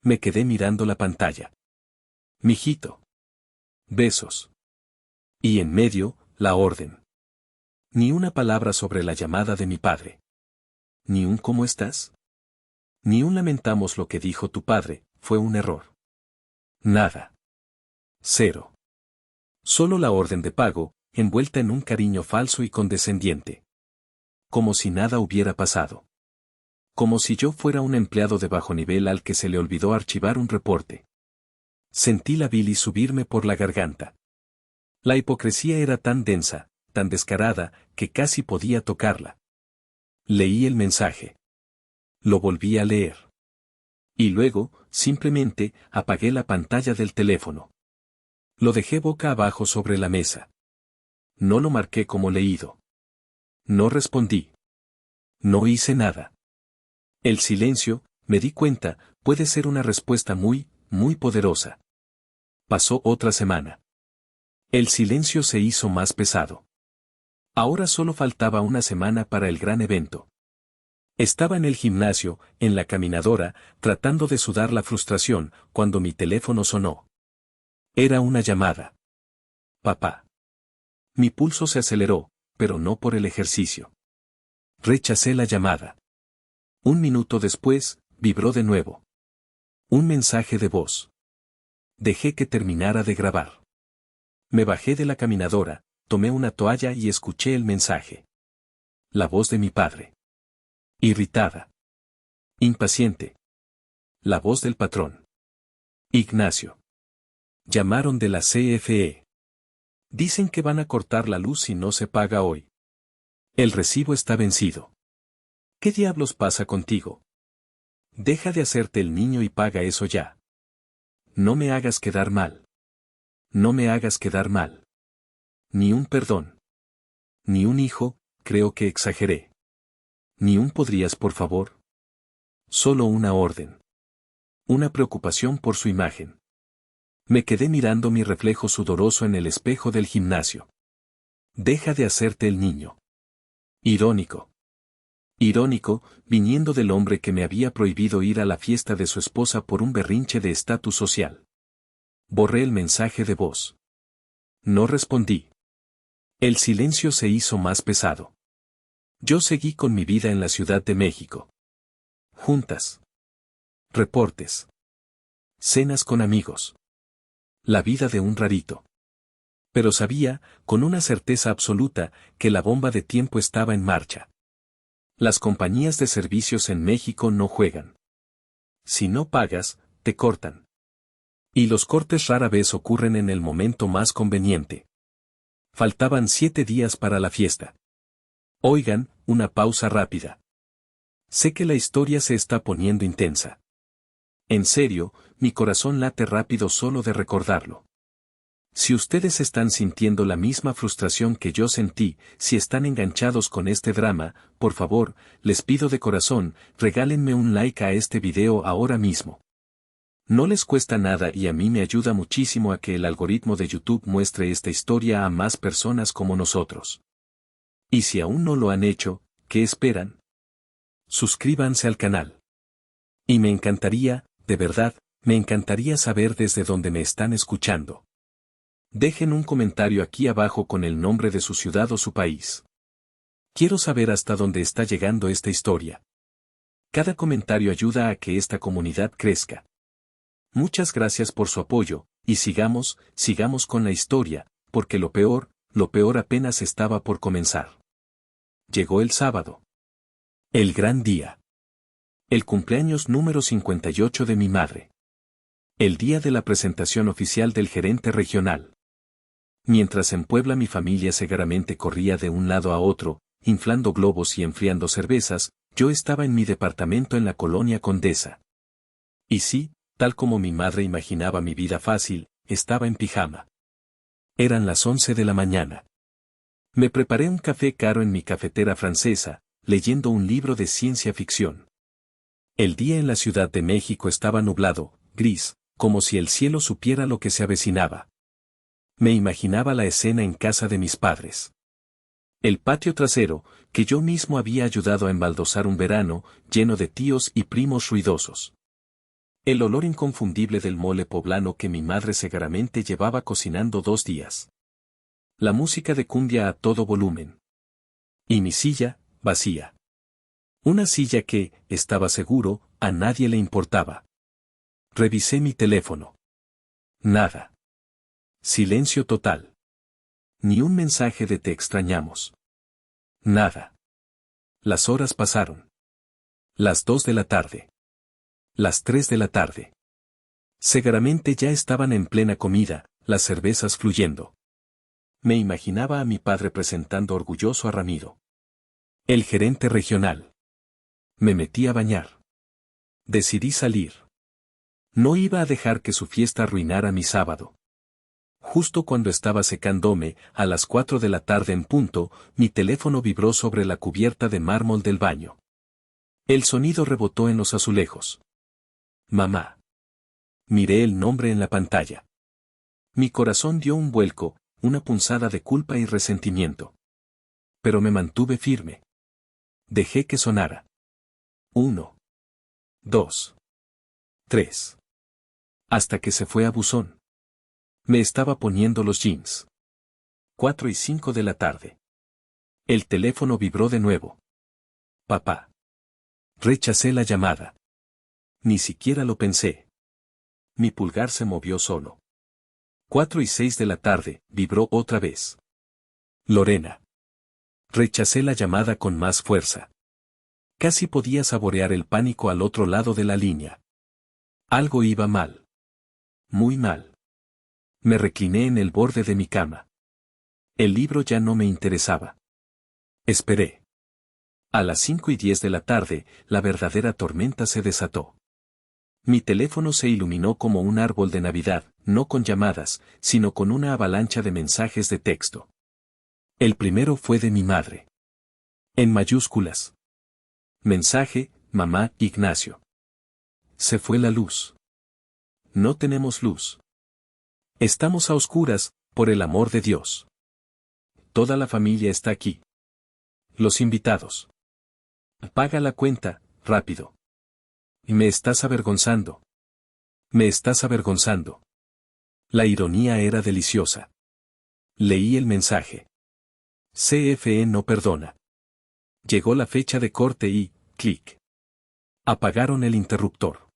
Me quedé mirando la pantalla. Mijito. Besos. Y en medio, la orden. Ni una palabra sobre la llamada de mi padre. Ni un ¿cómo estás? Ni un lamentamos lo que dijo tu padre, fue un error. Nada. Cero. Solo la orden de pago, envuelta en un cariño falso y condescendiente. Como si nada hubiera pasado. Como si yo fuera un empleado de bajo nivel al que se le olvidó archivar un reporte. Sentí la bilis subirme por la garganta. La hipocresía era tan densa, tan descarada, que casi podía tocarla. Leí el mensaje. Lo volví a leer. Y luego, simplemente, apagué la pantalla del teléfono. Lo dejé boca abajo sobre la mesa. No lo marqué como leído. No respondí. No hice nada. El silencio, me di cuenta, puede ser una respuesta muy, muy poderosa. Pasó otra semana. El silencio se hizo más pesado. Ahora solo faltaba una semana para el gran evento. Estaba en el gimnasio, en la caminadora, tratando de sudar la frustración, cuando mi teléfono sonó. Era una llamada. Papá. Mi pulso se aceleró, pero no por el ejercicio. Rechacé la llamada. 1 minuto después, vibró de nuevo. Un mensaje de voz. Dejé que terminara de grabar. Me bajé de la caminadora, tomé una toalla y escuché el mensaje. La voz de mi padre. Irritada. Impaciente. La voz del patrón. Ignacio. Llamaron de la CFE. Dicen que van a cortar la luz si no se paga hoy. El recibo está vencido. ¿Qué diablos pasa contigo? Deja de hacerte el niño y paga eso ya. No me hagas quedar mal. No me hagas quedar mal. Ni un perdón. Ni un hijo, creo que exageré. Ni un podrías por favor. Solo una orden. Una preocupación por su imagen. Me quedé mirando mi reflejo sudoroso en el espejo del gimnasio. Deja de hacerte el niño. Irónico. Irónico, viniendo del hombre que me había prohibido ir a la fiesta de su esposa por un berrinche de estatus social. Borré el mensaje de voz. No respondí. El silencio se hizo más pesado. Yo seguí con mi vida en la Ciudad de México. Juntas. Reportes. Cenas con amigos. La vida de un rarito. Pero sabía, con una certeza absoluta, que la bomba de tiempo estaba en marcha. Las compañías de servicios en México no juegan. Si no pagas, te cortan. Y los cortes rara vez ocurren en el momento más conveniente. Faltaban 7 días para la fiesta. Oigan, una pausa rápida. Sé que la historia se está poniendo intensa. En serio, mi corazón late rápido solo de recordarlo. Si ustedes están sintiendo la misma frustración que yo sentí, si están enganchados con este drama, por favor, les pido de corazón, regálenme un like a este video ahora mismo. No les cuesta nada y a mí me ayuda muchísimo a que el algoritmo de YouTube muestre esta historia a más personas como nosotros. Y si aún no lo han hecho, ¿qué esperan? Suscríbanse al canal. Y me encantaría, de verdad, me encantaría saber desde dónde me están escuchando. Dejen un comentario aquí abajo con el nombre de su ciudad o su país. Quiero saber hasta dónde está llegando esta historia. Cada comentario ayuda a que esta comunidad crezca. Muchas gracias por su apoyo, y sigamos con la historia, porque lo peor apenas estaba por comenzar. Llegó el sábado. El gran día. El cumpleaños número 58 de mi madre. El día de la presentación oficial del gerente regional. Mientras en Puebla mi familia segaramente corría de un lado a otro, inflando globos y enfriando cervezas, yo estaba en mi departamento en la colonia Condesa. Y sí, tal como mi madre imaginaba mi vida fácil, estaba en pijama. Eran las 11 de la mañana. Me preparé un café caro en mi cafetera francesa, leyendo un libro de ciencia ficción. El día en la Ciudad de México estaba nublado, gris, como si el cielo supiera lo que se avecinaba. Me imaginaba la escena en casa de mis padres. El patio trasero, que yo mismo había ayudado a embaldosar un verano, lleno de tíos y primos ruidosos. El olor inconfundible del mole poblano que mi madre segaramente llevaba cocinando 2 días. La música de cumbia a todo volumen. Y mi silla, vacía. Una silla que, estaba seguro, a nadie le importaba. Revisé mi teléfono. Nada. Silencio total. Ni un mensaje de te extrañamos. Nada. Las horas pasaron. Las 2 de la tarde. Las 3 de la tarde. Segaramente ya estaban en plena comida, las cervezas fluyendo. Me imaginaba a mi padre presentando orgulloso a Ramiro. El gerente regional. Me metí a bañar. Decidí salir. No iba a dejar que su fiesta arruinara mi sábado. Justo cuando estaba secándome, a las 4 de la tarde en punto, mi teléfono vibró sobre la cubierta de mármol del baño. El sonido rebotó en los azulejos. Mamá. Miré el nombre en la pantalla. Mi corazón dio un vuelco, una punzada de culpa y resentimiento. Pero me mantuve firme. Dejé que sonara. 1, 2, 3. Hasta que se fue a buzón. Me estaba poniendo los jeans. 4 y 5 de la tarde. El teléfono vibró de nuevo. Papá. Rechacé la llamada. Ni siquiera lo pensé. Mi pulgar se movió solo. 4 y 6 de la tarde, vibró otra vez. Lorena. Rechacé la llamada con más fuerza. Casi podía saborear el pánico al otro lado de la línea. Algo iba mal. Muy mal. Me recliné en el borde de mi cama. El libro ya no me interesaba. Esperé. A las 5 y 10 de la tarde, la verdadera tormenta se desató. Mi teléfono se iluminó como un árbol de Navidad, no con llamadas, sino con una avalancha de mensajes de texto. El primero fue de mi madre. En mayúsculas. Mensaje, mamá, Ignacio. Se fue la luz. No tenemos luz. Estamos a oscuras, por el amor de Dios. Toda la familia está aquí. Los invitados. Paga la cuenta, rápido. Y me estás avergonzando. Me estás avergonzando. La ironía era deliciosa. Leí el mensaje. CFE no perdona. Llegó la fecha de corte y, clic. Apagaron el interruptor.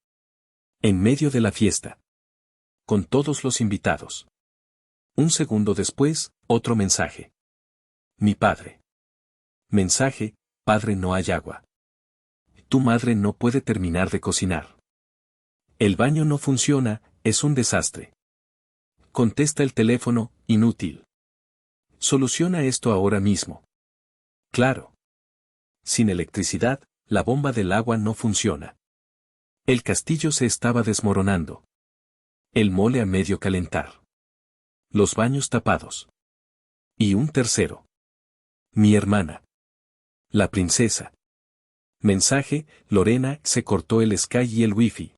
En medio de la fiesta. con todos los invitados. Un segundo después, otro mensaje. Mi padre. Mensaje, padre, no hay agua. Tu madre no puede terminar de cocinar. El baño no funciona, es un desastre. Contesta el teléfono, inútil. Soluciona esto ahora mismo. Claro. Sin electricidad, la bomba del agua no funciona. El castillo se estaba desmoronando. El mole a medio calentar. Los baños tapados. Y un tercero. Mi hermana. La princesa. Mensaje, Lorena, se cortó el Sky y el Wi-Fi.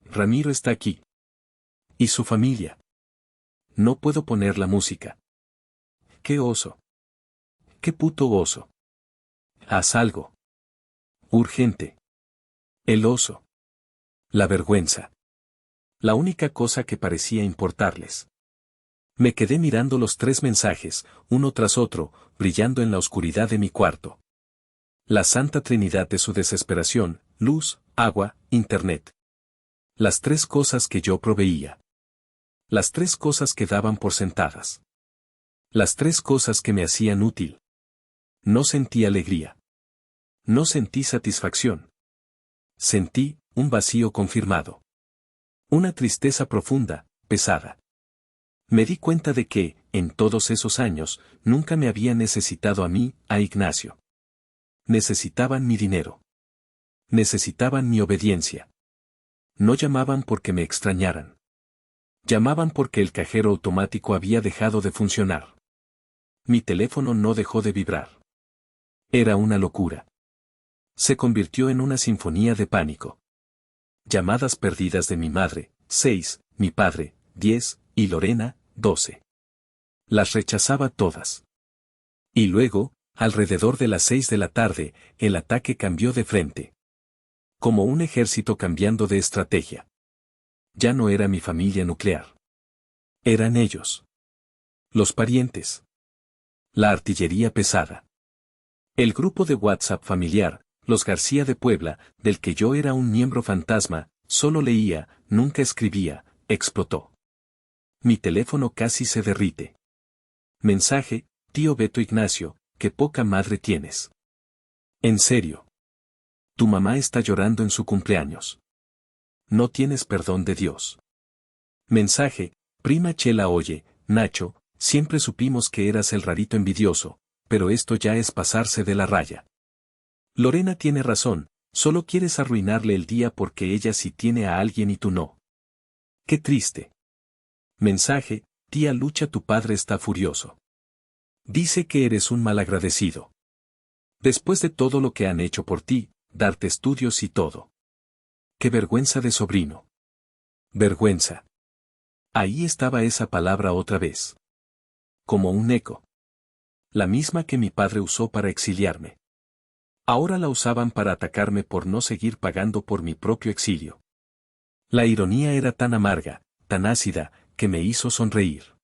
Ramiro está aquí. Y su familia. No puedo poner la música. ¡Qué oso! ¡Qué puto oso! Haz algo. Urgente. El oso. La vergüenza. La única cosa que parecía importarles. Me quedé mirando los 3 mensajes, uno tras otro, brillando en la oscuridad de mi cuarto. La santa trinidad de su desesperación, luz, agua, internet. Las 3 cosas que yo proveía. Las 3 cosas que daban por sentadas. Las 3 cosas que me hacían útil. No sentí alegría. No sentí satisfacción. Sentí un vacío confirmado. Una tristeza profunda, pesada. Me di cuenta de que, en todos esos años, nunca me había necesitado a mí, a Ignacio. Necesitaban mi dinero. Necesitaban mi obediencia. No llamaban porque me extrañaran. Llamaban porque el cajero automático había dejado de funcionar. Mi teléfono no dejó de vibrar. Era una locura. Se convirtió en una sinfonía de pánico. Llamadas perdidas de mi madre, 6, mi padre, 10, y Lorena, 12. Las rechazaba todas. Y luego, alrededor de las 6 de la tarde, el ataque cambió de frente. Como un ejército cambiando de estrategia. Ya no era mi familia nuclear. Eran ellos. Los parientes. La artillería pesada. El grupo de WhatsApp familiar, los García de Puebla, del que yo era un miembro fantasma, solo leía, nunca escribía, explotó. Mi teléfono casi se derrite. Mensaje, tío Beto Ignacio, qué poca madre tienes. En serio. Tu mamá está llorando en su cumpleaños. No tienes perdón de Dios. Mensaje, prima Chela, oye, Nacho, siempre supimos que eras el rarito envidioso, pero esto ya es pasarse de la raya. Lorena tiene razón, solo quieres arruinarle el día porque ella sí tiene a alguien y tú no. Qué triste. Mensaje, tía Lucha, tu padre está furioso. Dice que eres un malagradecido. Después de todo lo que han hecho por ti, darte estudios y todo. Qué vergüenza de sobrino. Vergüenza. Ahí estaba esa palabra otra vez. Como un eco. La misma que mi padre usó para exiliarme. Ahora la usaban para atacarme por no seguir pagando por mi propio exilio. La ironía era tan amarga, tan ácida, que me hizo sonreír.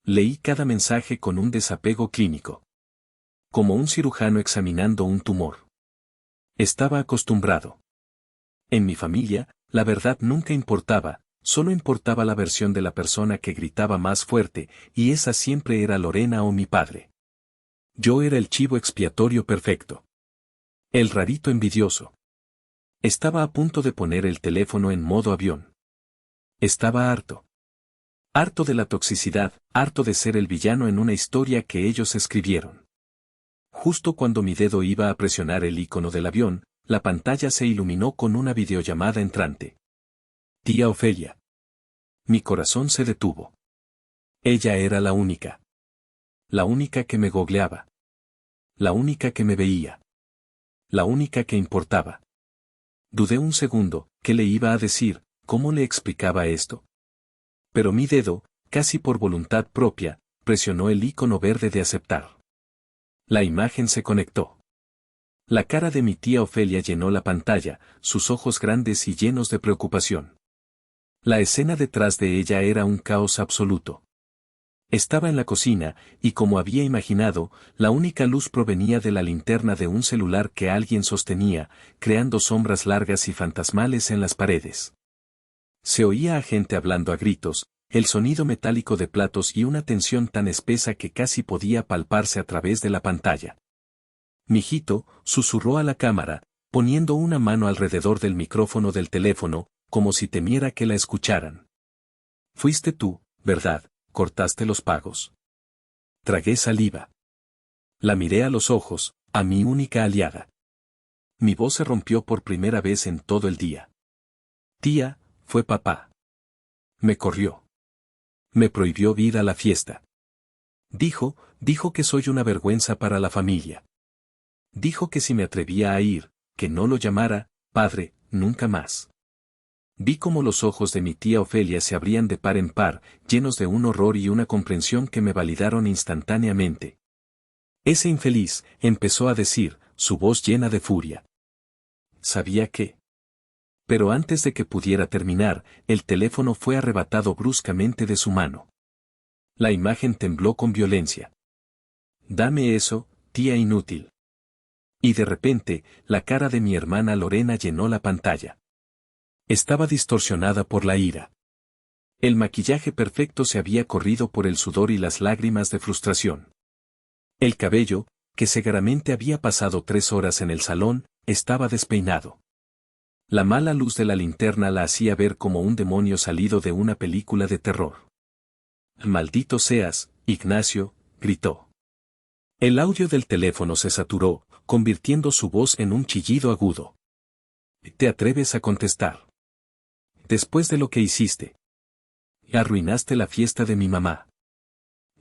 Leí cada mensaje con un desapego clínico. Como un cirujano examinando un tumor. Estaba acostumbrado. En mi familia, la verdad nunca importaba, solo importaba la versión de la persona que gritaba más fuerte, y esa siempre era Lorena o mi padre. Yo era el chivo expiatorio perfecto. El rarito envidioso. Estaba a punto de poner el teléfono en modo avión. Estaba harto. Harto de la toxicidad, harto de ser el villano en una historia que ellos escribieron. Justo cuando mi dedo iba a presionar el icono del avión, la pantalla se iluminó con una videollamada entrante. Tía Ofelia. Mi corazón se detuvo. Ella era la única. La única que me googleaba. La única que me veía. La única que importaba. Dudé un segundo, ¿qué le iba a decir? ¿Cómo le explicaba esto? Pero mi dedo, casi por voluntad propia, presionó el icono verde de aceptar. La imagen se conectó. La cara de mi tía Ofelia llenó la pantalla, sus ojos grandes y llenos de preocupación. La escena detrás de ella era un caos absoluto. Estaba en la cocina, y como había imaginado, la única luz provenía de la linterna de un celular que alguien sostenía, creando sombras largas y fantasmales en las paredes. Se oía a gente hablando a gritos, el sonido metálico de platos y una tensión tan espesa que casi podía palparse a través de la pantalla. Mijito, susurró a la cámara, poniendo una mano alrededor del micrófono del teléfono, como si temiera que la escucharan. Fuiste tú, ¿verdad? Cortaste los pagos. Tragué saliva. La miré a los ojos, a mi única aliada. Mi voz se rompió por primera vez en todo el día. Tía, fue papá. Me corrió. Me prohibió ir a la fiesta. Dijo que soy una vergüenza para la familia. Dijo que si me atrevía a ir, que no lo llamara, padre, nunca más. Vi cómo los ojos de mi tía Ofelia se abrían de par en par, llenos de un horror y una comprensión que me validaron instantáneamente. Ese infeliz, empezó a decir, su voz llena de furia. Sabía que. Pero antes de que pudiera terminar, el teléfono fue arrebatado bruscamente de su mano. La imagen tembló con violencia. Dame eso, tía inútil. Y de repente, la cara de mi hermana Lorena llenó la pantalla. Estaba distorsionada por la ira. El maquillaje perfecto se había corrido por el sudor y las lágrimas de frustración. El cabello, que seguramente había pasado 3 horas en el salón, estaba despeinado. La mala luz de la linterna la hacía ver como un demonio salido de una película de terror. Maldito seas, Ignacio, gritó. El audio del teléfono se saturó, convirtiendo su voz en un chillido agudo. ¿Te atreves a contestar? Después de lo que hiciste. Arruinaste la fiesta de mi mamá.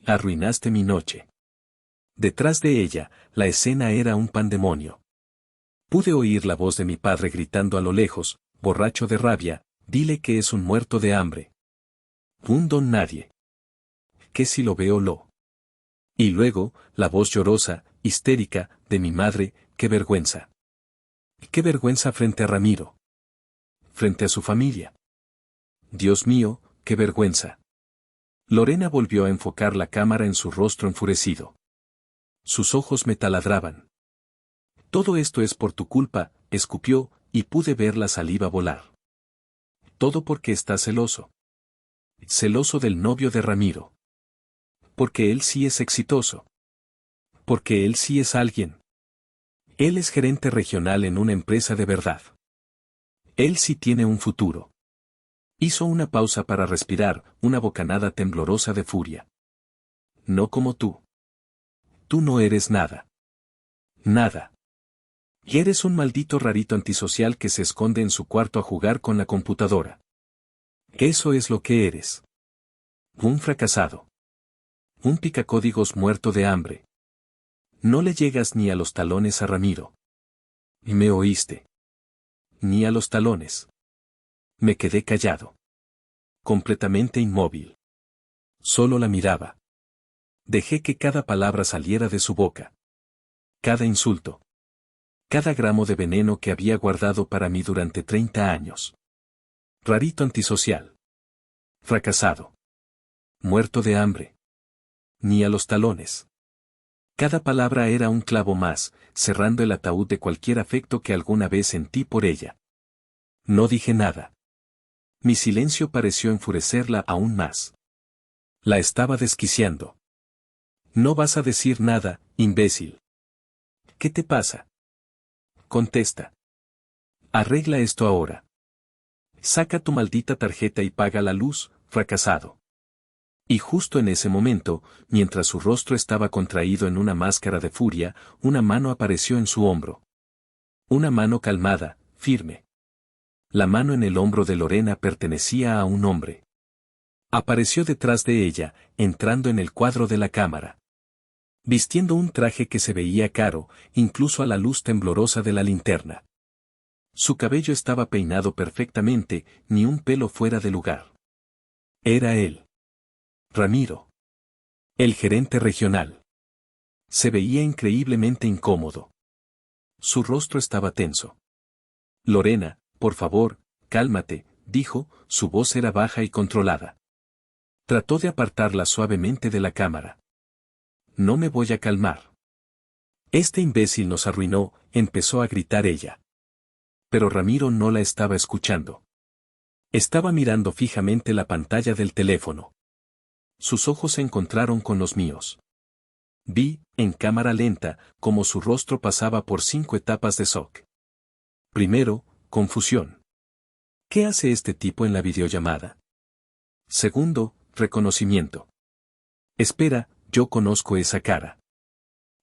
Arruinaste mi noche. Detrás de ella, la escena era un pandemonio. Pude oír la voz de mi padre gritando a lo lejos, borracho de rabia, dile que es un muerto de hambre. Un don nadie. ¿Qué si lo veo lo? Y luego, la voz llorosa, histérica, de mi madre, qué vergüenza. Qué vergüenza frente a Ramiro. Frente a su familia. Dios mío, qué vergüenza. Lorena volvió a enfocar la cámara en su rostro enfurecido. Sus ojos me taladraban. Todo esto es por tu culpa, escupió, y pude ver la saliva volar. Todo porque estás celoso. Celoso del novio de Ramiro. Porque él sí es exitoso. Porque él sí es alguien. Él es gerente regional en una empresa de verdad. Él sí tiene un futuro. Hizo una pausa para respirar, una bocanada temblorosa de furia. No como tú. Tú no eres nada. Nada. Y eres un maldito rarito antisocial que se esconde en su cuarto a jugar con la computadora. Eso es lo que eres. Un fracasado. Un picacódigos muerto de hambre. No le llegas ni a los talones a Ramiro. Y me oíste. Ni a los talones. Me quedé callado. Completamente inmóvil. Solo la miraba. Dejé que cada palabra saliera de su boca. Cada insulto. Cada gramo de veneno que había guardado para mí durante 30 años. Rarito antisocial. Fracasado. Muerto de hambre. Ni a los talones. Cada palabra era un clavo más, cerrando el ataúd de cualquier afecto que alguna vez sentí por ella. No dije nada. Mi silencio pareció enfurecerla aún más. La estaba desquiciando. No vas a decir nada, imbécil. ¿Qué te pasa? Contesta. Arregla esto ahora. Saca tu maldita tarjeta y paga la luz, fracasado. Y justo en ese momento, mientras su rostro estaba contraído en una máscara de furia, una mano apareció en su hombro. Una mano calmada, firme. La mano en el hombro de Lorena pertenecía a un hombre. Apareció detrás de ella, entrando en el cuadro de la cámara. Vistiendo un traje que se veía caro, incluso a la luz temblorosa de la linterna. Su cabello estaba peinado perfectamente, ni un pelo fuera de lugar. Era él. Ramiro. El gerente regional. Se veía increíblemente incómodo. Su rostro estaba tenso. Lorena, por favor, cálmate, dijo, su voz era baja y controlada. Trató de apartarla suavemente de la cámara. No me voy a calmar. Este imbécil nos arruinó, empezó a gritar ella. Pero Ramiro no la estaba escuchando. Estaba mirando fijamente la pantalla del teléfono. Sus ojos se encontraron con los míos. Vi, en cámara lenta, cómo su rostro pasaba por 5 etapas de shock. Primero, confusión. ¿Qué hace este tipo en la videollamada? Segundo, reconocimiento. Espera, yo conozco esa cara.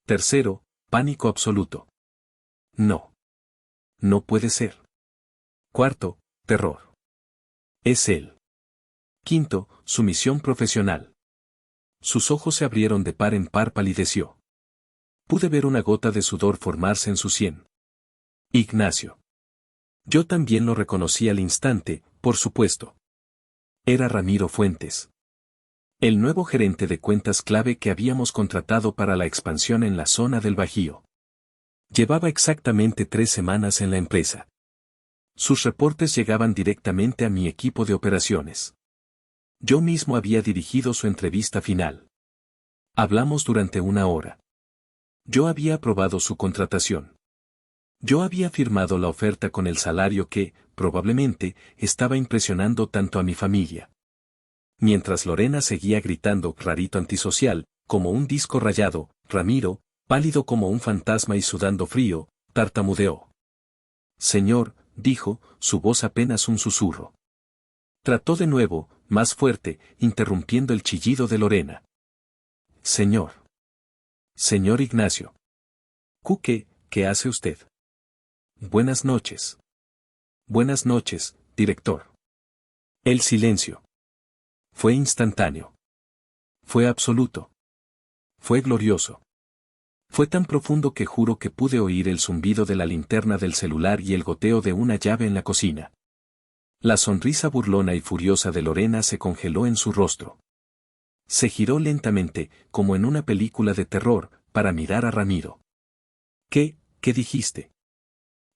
Tercero, pánico absoluto. No. No puede ser. Cuarto, terror. Es él. Quinto, sumisión profesional. Sus ojos se abrieron de par en par, palideció. Pude ver una gota de sudor formarse en su sien. Ignacio. Yo también lo reconocí al instante, por supuesto. Era Ramiro Fuentes. El nuevo gerente de cuentas clave que habíamos contratado para la expansión en la zona del Bajío. Llevaba exactamente 3 semanas en la empresa. Sus reportes llegaban directamente a mi equipo de operaciones. Yo mismo había dirigido su entrevista final. Hablamos durante 1 hora. Yo había aprobado su contratación. Yo había firmado la oferta con el salario que, probablemente, estaba impresionando tanto a mi familia. Mientras Lorena seguía gritando rarito antisocial, como un disco rayado, Ramiro, pálido como un fantasma y sudando frío, tartamudeó. Señor, dijo, su voz apenas un susurro. Trató de nuevo, más fuerte, interrumpiendo el chillido de Lorena. Señor. Señor Ignacio. ¿Qué hace usted? Buenas noches. Buenas noches, director. El silencio. Fue instantáneo. Fue absoluto. Fue glorioso. Fue tan profundo que juro que pude oír el zumbido de la linterna del celular y el goteo de una llave en la cocina. La sonrisa burlona y furiosa de Lorena se congeló en su rostro. Se giró lentamente, como en una película de terror, para mirar a Ramiro. ¿Qué dijiste?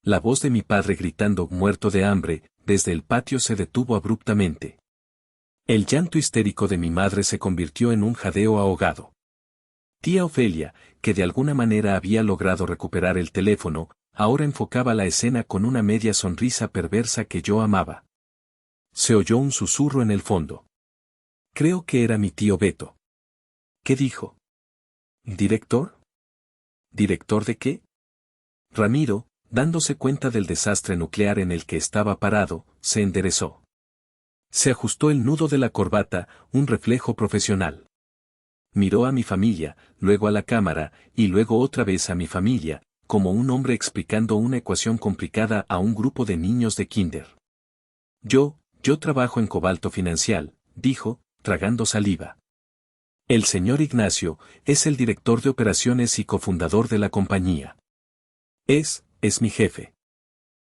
La voz de mi padre gritando muerto de hambre, desde el patio se detuvo abruptamente. El llanto histérico de mi madre se convirtió en un jadeo ahogado. Tía Ofelia, que de alguna manera había logrado recuperar el teléfono, ahora enfocaba la escena con una media sonrisa perversa que yo amaba. Se oyó un susurro en el fondo. Creo que era mi tío Beto. ¿Qué dijo? ¿Director? ¿Director de qué? Ramiro, dándose cuenta del desastre nuclear en el que estaba parado, se enderezó. Se ajustó el nudo de la corbata, un reflejo profesional. Miró a mi familia, luego a la cámara, y luego otra vez a mi familia, como un hombre explicando una ecuación complicada a un grupo de niños de kinder. Yo trabajo en Cobalto Financial, dijo, tragando saliva. El señor Ignacio es el director de operaciones y cofundador de la compañía. Es mi jefe.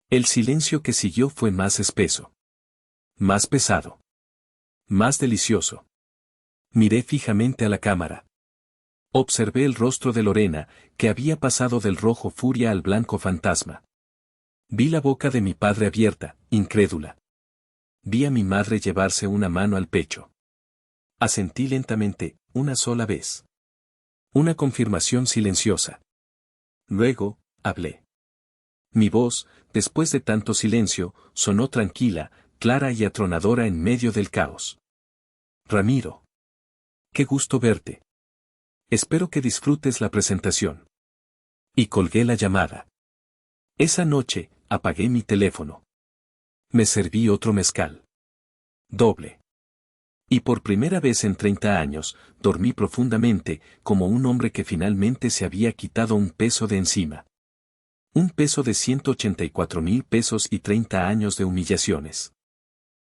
El silencio que siguió fue más espeso. Más pesado. Más delicioso. Miré fijamente a la cámara. Observé el rostro de Lorena, que había pasado del rojo furia al blanco fantasma. Vi la boca de mi padre abierta, incrédula. Vi a mi madre llevarse una mano al pecho. Asentí lentamente, una sola vez. Una confirmación silenciosa. Luego, hablé. Mi voz, después de tanto silencio, sonó tranquila, clara y atronadora en medio del caos. Ramiro. Qué gusto verte. Espero que disfrutes la presentación. Y colgué la llamada. Esa noche, apagué mi teléfono. Me serví otro mezcal. Doble. Y por primera vez en 30 años, dormí profundamente, como un hombre que finalmente se había quitado un peso de encima. Un peso de 184,000 pesos y 30 años de humillaciones.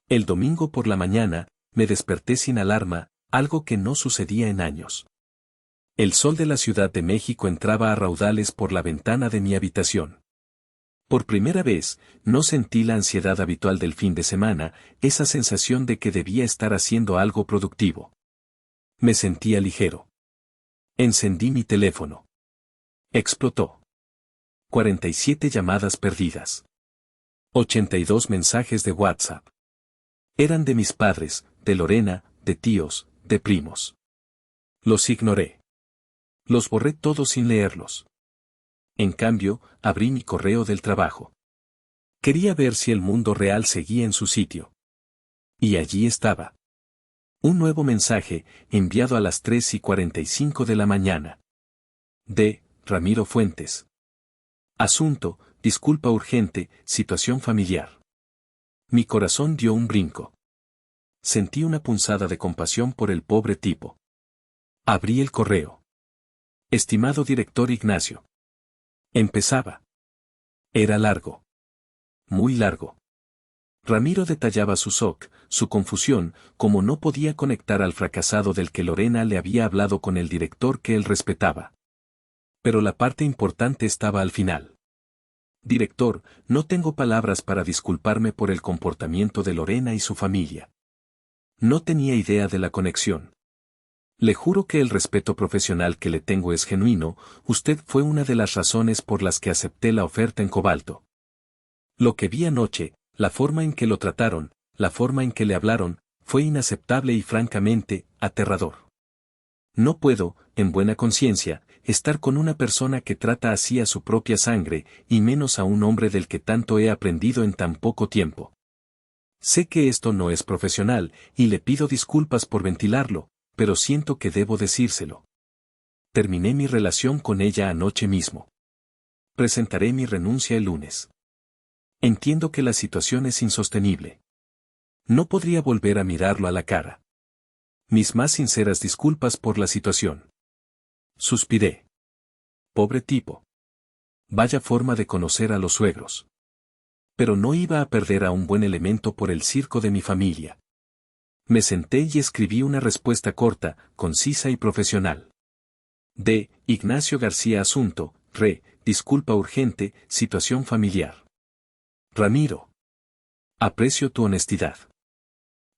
El domingo por la mañana, me desperté sin alarma, algo que no sucedía en años. El sol de la Ciudad de México entraba a raudales por la ventana de mi habitación. Por primera vez, no sentí la ansiedad habitual del fin de semana, esa sensación de que debía estar haciendo algo productivo. Me sentía ligero. Encendí mi teléfono. Explotó. 47 llamadas perdidas. 82 mensajes de WhatsApp. Eran de mis padres, de Lorena, de tíos, de primos. Los ignoré. Los borré todos sin leerlos. En cambio, abrí mi correo del trabajo. Quería ver si el mundo real seguía en su sitio. Y allí estaba. Un nuevo mensaje, enviado a las 3:45 de la mañana. De Ramiro Fuentes. Asunto, disculpa urgente, situación familiar. Mi corazón dio un brinco. Sentí una punzada de compasión por el pobre tipo. Abrí el correo. Estimado director Ignacio. Empezaba. Era largo. Muy largo. Ramiro detallaba su shock, su confusión, como no podía conectar al fracasado del que Lorena le había hablado con el director que él respetaba. Pero la parte importante estaba al final. Director, no tengo palabras para disculparme por el comportamiento de Lorena y su familia. No tenía idea de la conexión. Le juro que el respeto profesional que le tengo es genuino, usted fue una de las razones por las que acepté la oferta en Cobalto. Lo que vi anoche, la forma en que lo trataron, la forma en que le hablaron, fue inaceptable y francamente, aterrador. No puedo, en buena conciencia, estar con una persona que trata así a su propia sangre, y menos a un hombre del que tanto he aprendido en tan poco tiempo. Sé que esto no es profesional, y le pido disculpas por ventilarlo, pero siento que debo decírselo. Terminé mi relación con ella anoche mismo. Presentaré mi renuncia el lunes. Entiendo que la situación es insostenible. No podría volver a mirarlo a la cara. Mis más sinceras disculpas por la situación. Suspiré. Pobre tipo. Vaya forma de conocer a los suegros. Pero no iba a perder a un buen elemento por el circo de mi familia. Me senté y escribí una respuesta corta, concisa y profesional. De Ignacio García Asunto, disculpa urgente, situación familiar. Ramiro. Aprecio tu honestidad.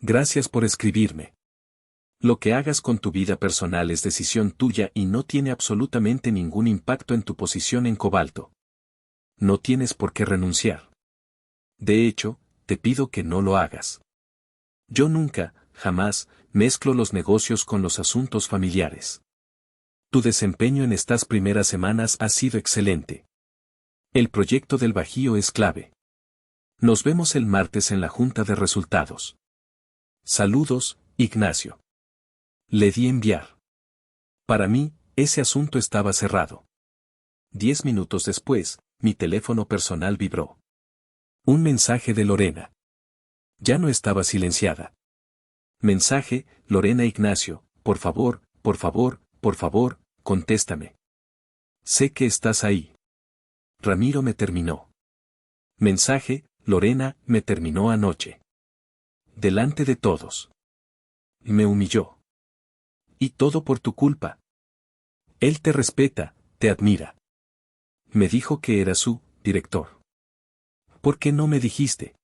Gracias por escribirme. Lo que hagas con tu vida personal es decisión tuya y no tiene absolutamente ningún impacto en tu posición en Cobalto. No tienes por qué renunciar. De hecho, te pido que no lo hagas. Yo nunca, jamás, mezclo los negocios con los asuntos familiares. Tu desempeño en estas primeras semanas ha sido excelente. El proyecto del Bajío es clave. Nos vemos el martes en la junta de resultados. Saludos, Ignacio. Le di enviar. Para mí, ese asunto estaba cerrado. 10 minutos después, mi teléfono personal vibró. Un mensaje de Lorena. Ya no estaba silenciada. Mensaje, Lorena Ignacio, por favor, contéstame. Sé que estás ahí. Ramiro me terminó. Mensaje, Lorena, me terminó anoche. Delante de todos. Me humilló. Y todo por tu culpa. Él te respeta, te admira. Me dijo que era su director. ¿Por qué no me dijiste?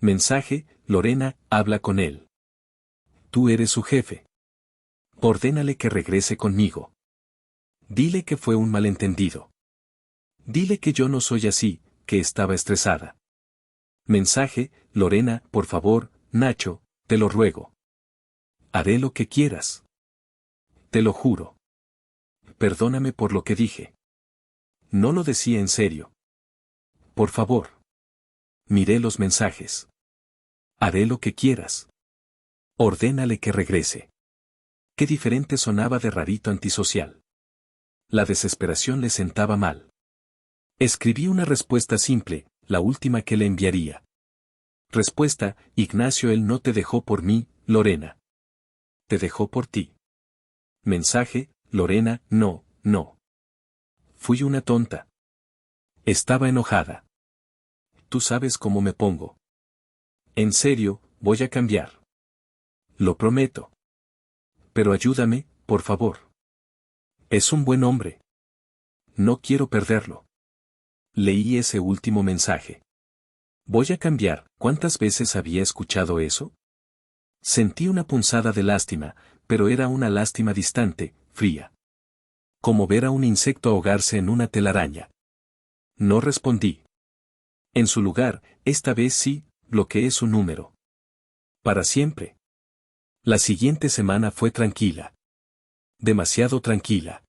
Mensaje, Lorena, habla con él. Tú eres su jefe. Ordénale que regrese conmigo. Dile que fue un malentendido. Dile que yo no soy así, que estaba estresada. Mensaje, Lorena, por favor, Nacho, te lo ruego. Haré lo que quieras. Te lo juro. Perdóname por lo que dije. No lo decía en serio. Por favor. Miré los mensajes. Haré lo que quieras. Ordénale que regrese. Qué diferente sonaba de rarito antisocial. La desesperación le sentaba mal. Escribí una respuesta simple, la última que le enviaría. Respuesta, Ignacio, él no te dejó por mí, Lorena. Te dejó por ti. Mensaje, Lorena, no. Fui una tonta. Estaba enojada. Tú sabes cómo me pongo. En serio, voy a cambiar. Lo prometo. Pero ayúdame, por favor. Es un buen hombre. No quiero perderlo. Leí ese último mensaje. Voy a cambiar. ¿Cuántas veces había escuchado eso? Sentí una punzada de lástima, pero era una lástima distante, fría. Como ver a un insecto ahogarse en una telaraña. No respondí. En su lugar, esta vez sí, bloqueé su número. Para siempre. La siguiente semana fue tranquila. Demasiado tranquila.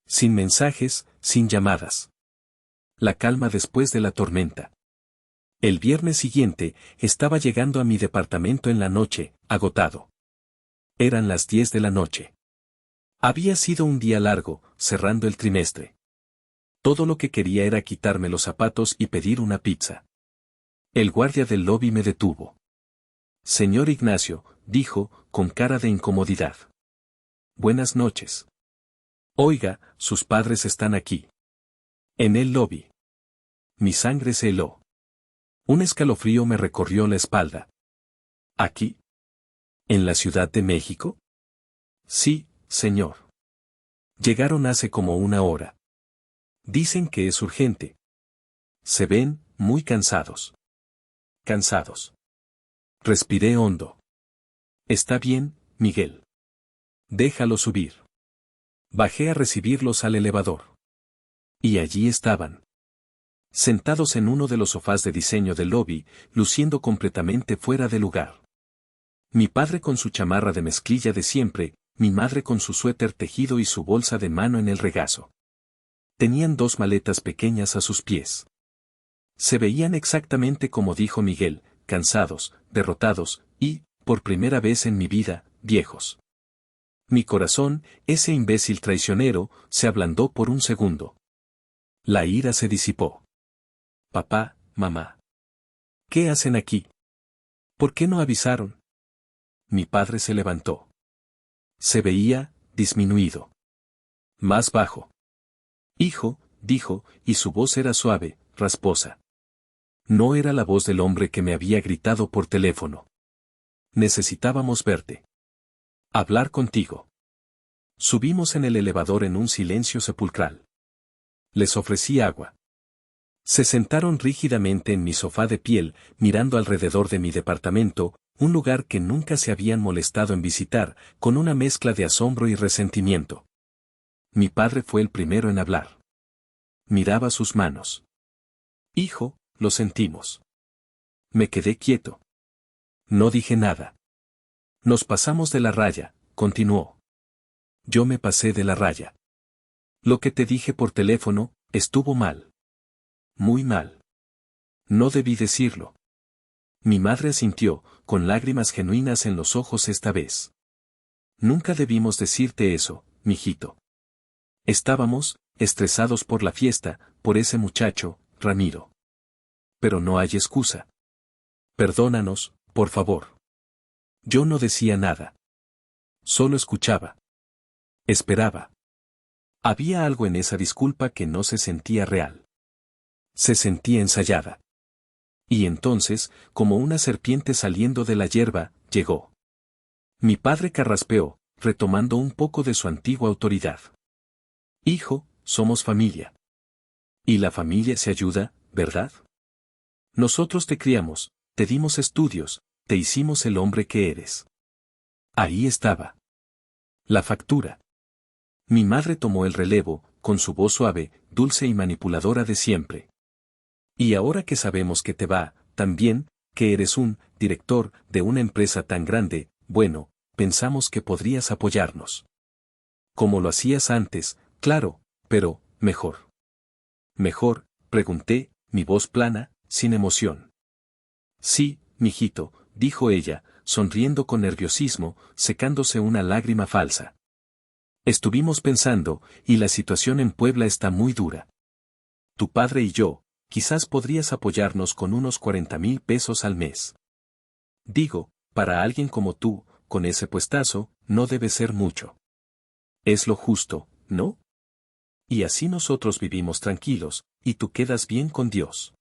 Sin mensajes, sin llamadas. La calma después de la tormenta. El viernes siguiente, estaba llegando a mi departamento en la noche, agotado. Eran las 10 de la noche. Había sido un día largo, cerrando el trimestre. Todo lo que quería era quitarme los zapatos y pedir una pizza. El guardia del lobby me detuvo. Señor Ignacio, dijo, con cara de incomodidad. Buenas noches. Oiga, sus padres están aquí. En el lobby. Mi sangre se heló. Un escalofrío me recorrió la espalda. ¿Aquí? ¿En la Ciudad de México? Sí, señor. Llegaron hace como una hora. Dicen que es urgente. Se ven muy cansados. Cansados. Respiré hondo. Está bien, Miguel. Déjalo subir. Bajé a recibirlos al elevador. Y allí estaban. Sentados en uno de los sofás de diseño del lobby, luciendo completamente fuera de lugar. Mi padre con su chamarra de mezclilla de siempre, mi madre con su suéter tejido y su bolsa de mano en el regazo. Tenían dos maletas pequeñas a sus pies. Se veían exactamente como dijo Miguel, cansados, derrotados, y, por primera vez en mi vida, viejos. Mi corazón, ese imbécil traicionero, se ablandó por un segundo. La ira se disipó. Papá, mamá. ¿Qué hacen aquí? ¿Por qué no avisaron? Mi padre se levantó. Se veía, disminuido. Más bajo. Hijo, dijo, y su voz era suave, rasposa. No era la voz del hombre que me había gritado por teléfono. Necesitábamos verte. Hablar contigo. Subimos en el elevador en un silencio sepulcral. Les ofrecí agua. Se sentaron rígidamente en mi sofá de piel, mirando alrededor de mi departamento, un lugar que nunca se habían molestado en visitar, con una mezcla de asombro y resentimiento. Mi padre fue el primero en hablar. Miraba sus manos. Hijo, lo sentimos. Me quedé quieto. No dije nada. Nos pasamos de la raya, continuó. Yo me pasé de la raya. Lo que te dije por teléfono, estuvo mal. Muy mal. No debí decirlo. Mi madre asintió, con lágrimas genuinas en los ojos esta vez. Nunca debimos decirte eso, mijito. Estábamos, estresados por la fiesta, por ese muchacho, Ramiro. Pero no hay excusa. Perdónanos, por favor. Yo no decía nada. Solo escuchaba. Esperaba. Había algo en esa disculpa que no se sentía real. Se sentía ensayada. Y entonces, como una serpiente saliendo de la hierba, llegó. Mi padre carraspeó, retomando un poco de su antigua autoridad. Hijo, somos familia. Y la familia se ayuda, ¿verdad? Nosotros te criamos, te dimos estudios, te hicimos el hombre que eres. Ahí estaba. La factura. Mi madre tomó el relevo, con su voz suave, dulce y manipuladora de siempre. Y ahora que sabemos que te va, también, que eres un director de una empresa tan grande, bueno, pensamos que podrías apoyarnos. Como lo hacías antes, claro, pero, mejor. ¿Mejor? Pregunté, mi voz plana, sin emoción. Sí, mijito, dijo ella, sonriendo con nerviosismo, secándose una lágrima falsa. Estuvimos pensando, y la situación en Puebla está muy dura. Tu padre y yo, quizás podrías apoyarnos con unos 40,000 pesos al mes. Digo, para alguien como tú, con ese puestazo, no debe ser mucho. Es lo justo, ¿no? Y así nosotros vivimos tranquilos, y tú quedas bien con Dios.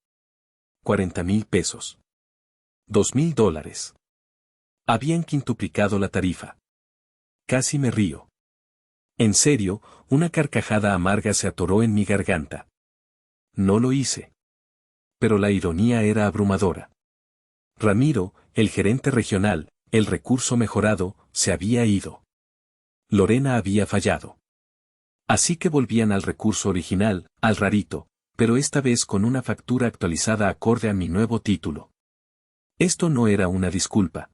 40,000 pesos. $2,000. Habían quintuplicado la tarifa. Casi me río. En serio, una carcajada amarga se atoró en mi garganta. No lo hice. Pero la ironía era abrumadora. Ramiro, el gerente regional, el recurso mejorado, se había ido. Lorena había fallado. Así que volvían al recurso original, al rarito, pero esta vez con una factura actualizada acorde a mi nuevo título. Esto no era una disculpa.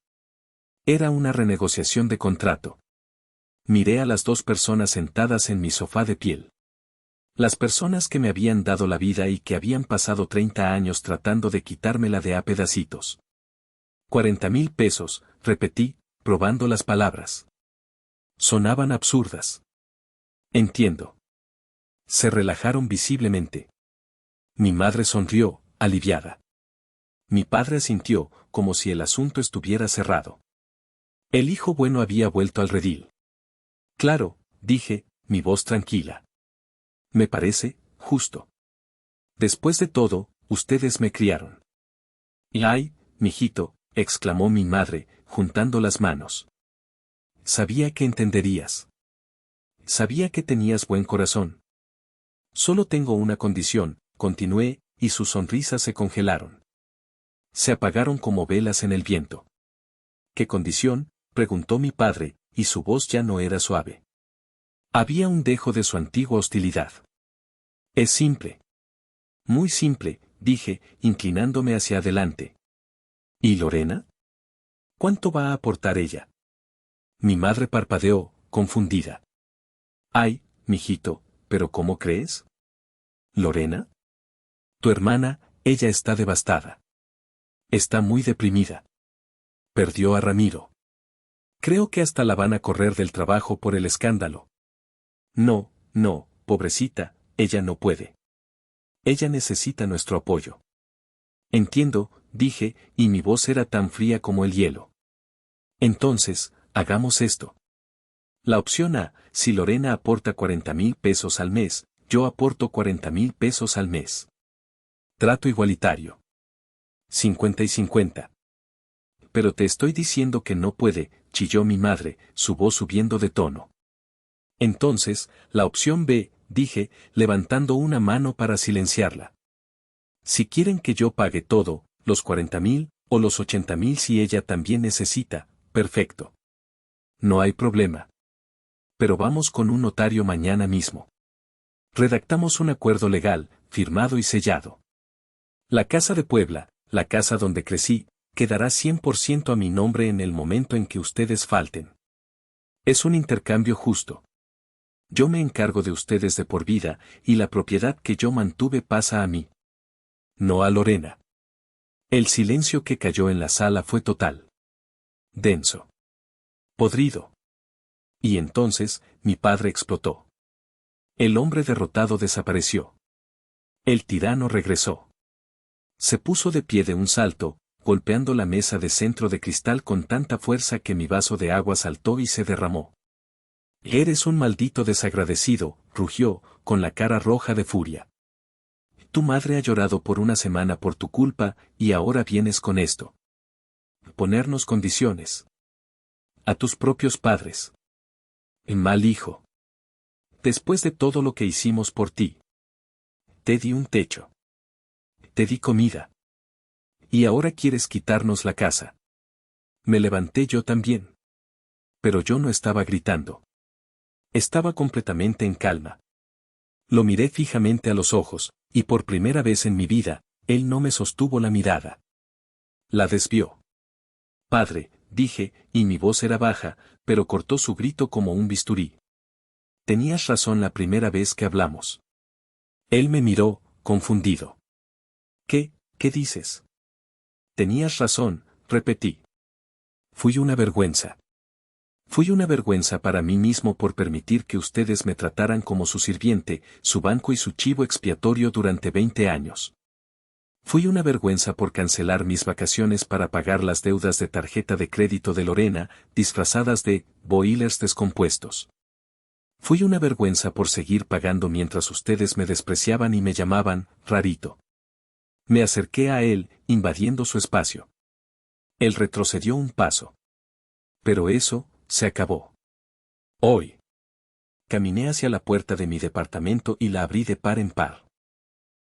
Era una renegociación de contrato. Miré a las dos personas sentadas en mi sofá de piel. Las personas que me habían dado la vida y que habían pasado 30 años tratando de quitármela de a pedacitos. 40,000 pesos, repetí, probando las palabras. Sonaban absurdas. Entiendo. Se relajaron visiblemente. Mi madre sonrió, aliviada. Mi padre asintió, como si el asunto estuviera cerrado. El hijo bueno había vuelto al redil. Claro, dije, mi voz tranquila. Me parece, justo. Después de todo, ustedes me criaron. Y ay, mijito, exclamó mi madre, juntando las manos. Sabía que entenderías. Sabía que tenías buen corazón. Solo tengo una condición, continué, y sus sonrisas se congelaron. Se apagaron como velas en el viento. ¿Qué condición?, preguntó mi padre, y su voz ya no era suave. Había un dejo de su antigua hostilidad. Es simple. Muy simple, dije, inclinándome hacia adelante. ¿Y Lorena? ¿Cuánto va a aportar ella? Mi madre parpadeó, confundida. Ay, mijito, ¿pero cómo crees? ¿Lorena? Tu hermana, ella está devastada. Está muy deprimida. Perdió a Ramiro. Creo que hasta la van a correr del trabajo por el escándalo. No, no, pobrecita, ella no puede. Ella necesita nuestro apoyo. Entiendo, dije, y mi voz era tan fría como el hielo. Entonces, hagamos esto. La opción A, si Lorena aporta 40,000 pesos al mes, yo aporto 40,000 pesos al mes. Trato igualitario. 50 y 50. Pero te estoy diciendo que no puede, chilló mi madre, su voz subiendo de tono. Entonces, la opción B, dije, levantando una mano para silenciarla. Si quieren que yo pague todo, los 40,000, o los 80,000 si ella también necesita, perfecto. No hay problema. Pero vamos con un notario mañana mismo. Redactamos un acuerdo legal, firmado y sellado. La casa de Puebla, la casa donde crecí, quedará 100% a mi nombre en el momento en que ustedes falten. Es un intercambio justo. Yo me encargo de ustedes de por vida, y la propiedad que yo mantuve pasa a mí. No a Lorena. El silencio que cayó en la sala fue total. Denso. Podrido. Y entonces, mi padre explotó. El hombre derrotado desapareció. El tirano regresó. Se puso de pie de un salto, golpeando la mesa de centro de cristal con tanta fuerza que mi vaso de agua saltó y se derramó. Eres un maldito desagradecido, rugió, con la cara roja de furia. Tu madre ha llorado por una semana por tu culpa, y ahora vienes con esto. Ponernos condiciones. A tus propios padres. Mal hijo. Después de todo lo que hicimos por ti. Te di un techo. Te di comida. Y ahora quieres quitarnos la casa. Me levanté yo también. Pero yo no estaba gritando. Estaba completamente en calma. Lo miré fijamente a los ojos, y por primera vez en mi vida, él no me sostuvo la mirada. La desvió. Padre, dije, y mi voz era baja, pero cortó su grito como un bisturí. Tenías razón la primera vez que hablamos. Él me miró, confundido. ¿Qué dices? Tenías razón, repetí. Fui una vergüenza. Fui una vergüenza para mí mismo por permitir que ustedes me trataran como su sirviente, su banco y su chivo expiatorio durante 20 años. Fui una vergüenza por cancelar mis vacaciones para pagar las deudas de tarjeta de crédito de Lorena, disfrazadas de boilers descompuestos. Fui una vergüenza por seguir pagando mientras ustedes me despreciaban y me llamaban rarito. Me acerqué a él, invadiendo su espacio. Él retrocedió un paso. Pero eso, se acabó. Hoy. Caminé hacia la puerta de mi departamento y la abrí de par en par.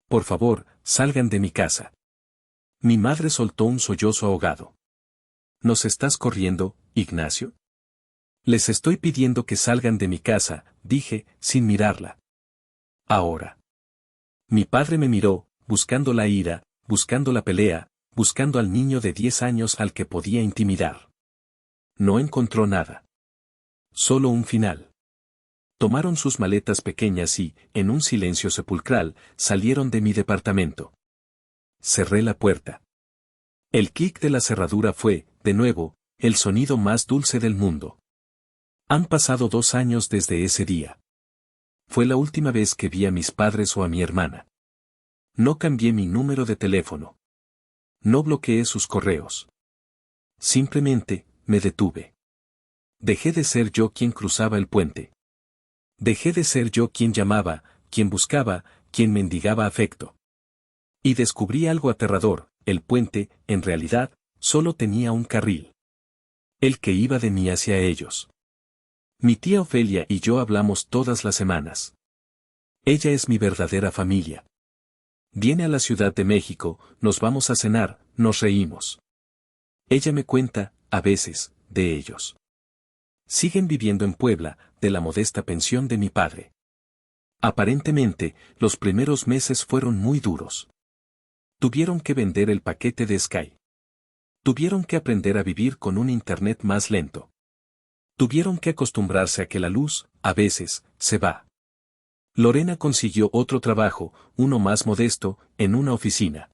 Por favor, salgan de mi casa. Mi madre soltó un sollozo ahogado. ¿Nos estás corriendo, Ignacio? Les estoy pidiendo que salgan de mi casa, dije, sin mirarla. Ahora. Mi padre me miró, buscando la ira, buscando la pelea, buscando al niño de 10 años al que podía intimidar. No encontró nada. Solo un final. Tomaron sus maletas pequeñas y, en un silencio sepulcral, salieron de mi departamento. Cerré la puerta. El clic de la cerradura fue, de nuevo, el sonido más dulce del mundo. Han pasado 2 años desde ese día. Fue la última vez que vi a mis padres o a mi hermana. No cambié mi número de teléfono. No bloqueé sus correos. Simplemente, me detuve. Dejé de ser yo quien cruzaba el puente. Dejé de ser yo quien llamaba, quien buscaba, quien mendigaba afecto. Y descubrí algo aterrador: el puente, en realidad, solo tenía un carril. El que iba de mí hacia ellos. Mi tía Ofelia y yo hablamos todas las semanas. Ella es mi verdadera familia. Viene a la Ciudad de México, nos vamos a cenar, nos reímos. Ella me cuenta, a veces, de ellos. Siguen viviendo en Puebla, de la modesta pensión de mi padre. Aparentemente, los primeros meses fueron muy duros. Tuvieron que vender el paquete de Sky. Tuvieron que aprender a vivir con un internet más lento. Tuvieron que acostumbrarse a que la luz, a veces, se va. Lorena consiguió otro trabajo, uno más modesto, en una oficina.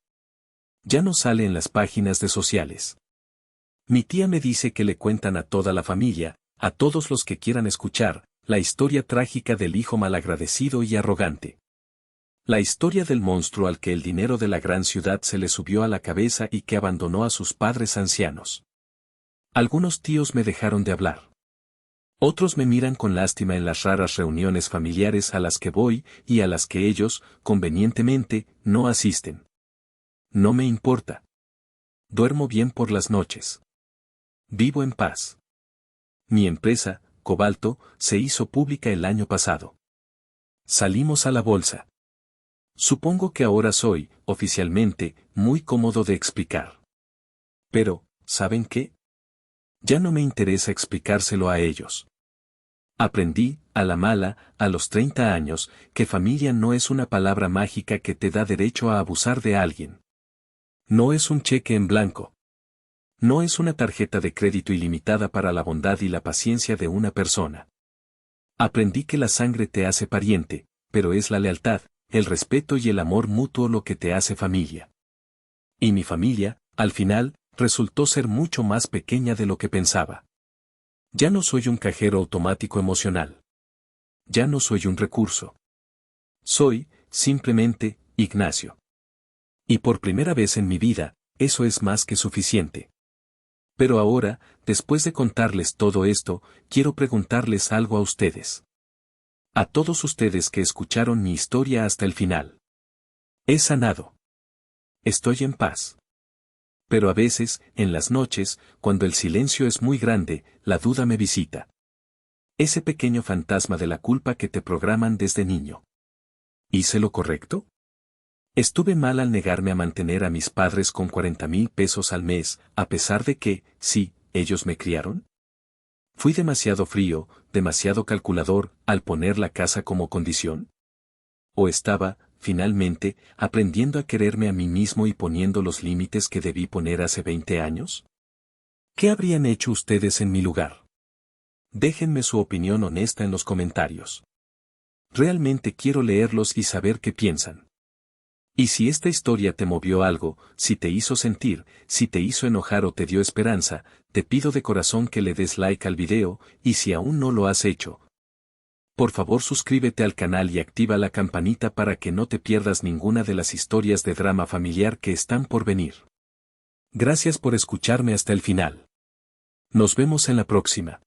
Ya no sale en las páginas de sociales. Mi tía me dice que le cuentan a toda la familia, a todos los que quieran escuchar, la historia trágica del hijo malagradecido y arrogante. La historia del monstruo al que el dinero de la gran ciudad se le subió a la cabeza y que abandonó a sus padres ancianos. Algunos tíos me dejaron de hablar. Otros me miran con lástima en las raras reuniones familiares a las que voy y a las que ellos, convenientemente, no asisten. No me importa. Duermo bien por las noches. Vivo en paz. Mi empresa, Cobalto, se hizo pública el año pasado. Salimos a la bolsa. Supongo que ahora soy, oficialmente, muy cómodo de explicar. Pero, ¿saben qué? Ya no me interesa explicárselo a ellos. Aprendí, a la mala, a los 30 años, que familia no es una palabra mágica que te da derecho a abusar de alguien. No es un cheque en blanco. No es una tarjeta de crédito ilimitada para la bondad y la paciencia de una persona. Aprendí que la sangre te hace pariente, pero es la lealtad, el respeto y el amor mutuo lo que te hace familia. Y mi familia, al final, resultó ser mucho más pequeña de lo que pensaba. Ya no soy un cajero automático emocional. Ya no soy un recurso. Soy, simplemente, Ignacio. Y por primera vez en mi vida, eso es más que suficiente. Pero ahora, después de contarles todo esto, quiero preguntarles algo a ustedes. A todos ustedes que escucharon mi historia hasta el final. He sanado. Estoy en paz. Pero a veces, en las noches, cuando el silencio es muy grande, la duda me visita. Ese pequeño fantasma de la culpa que te programan desde niño. ¿Hice lo correcto? Estuve mal al negarme a mantener a mis padres con 40,000 pesos al mes, a pesar de que, sí, ellos me criaron. ¿Fui demasiado frío, demasiado calculador, al poner la casa como condición? ¿O estaba, finalmente, aprendiendo a quererme a mí mismo y poniendo los límites que debí poner hace 20 años? ¿Qué habrían hecho ustedes en mi lugar? Déjenme su opinión honesta en los comentarios. Realmente quiero leerlos y saber qué piensan. Y si esta historia te movió algo, si te hizo sentir, si te hizo enojar o te dio esperanza, te pido de corazón que le des like al video, y si aún no lo has hecho, por favor suscríbete al canal y activa la campanita para que no te pierdas ninguna de las historias de drama familiar que están por venir. Gracias por escucharme hasta el final. Nos vemos en la próxima.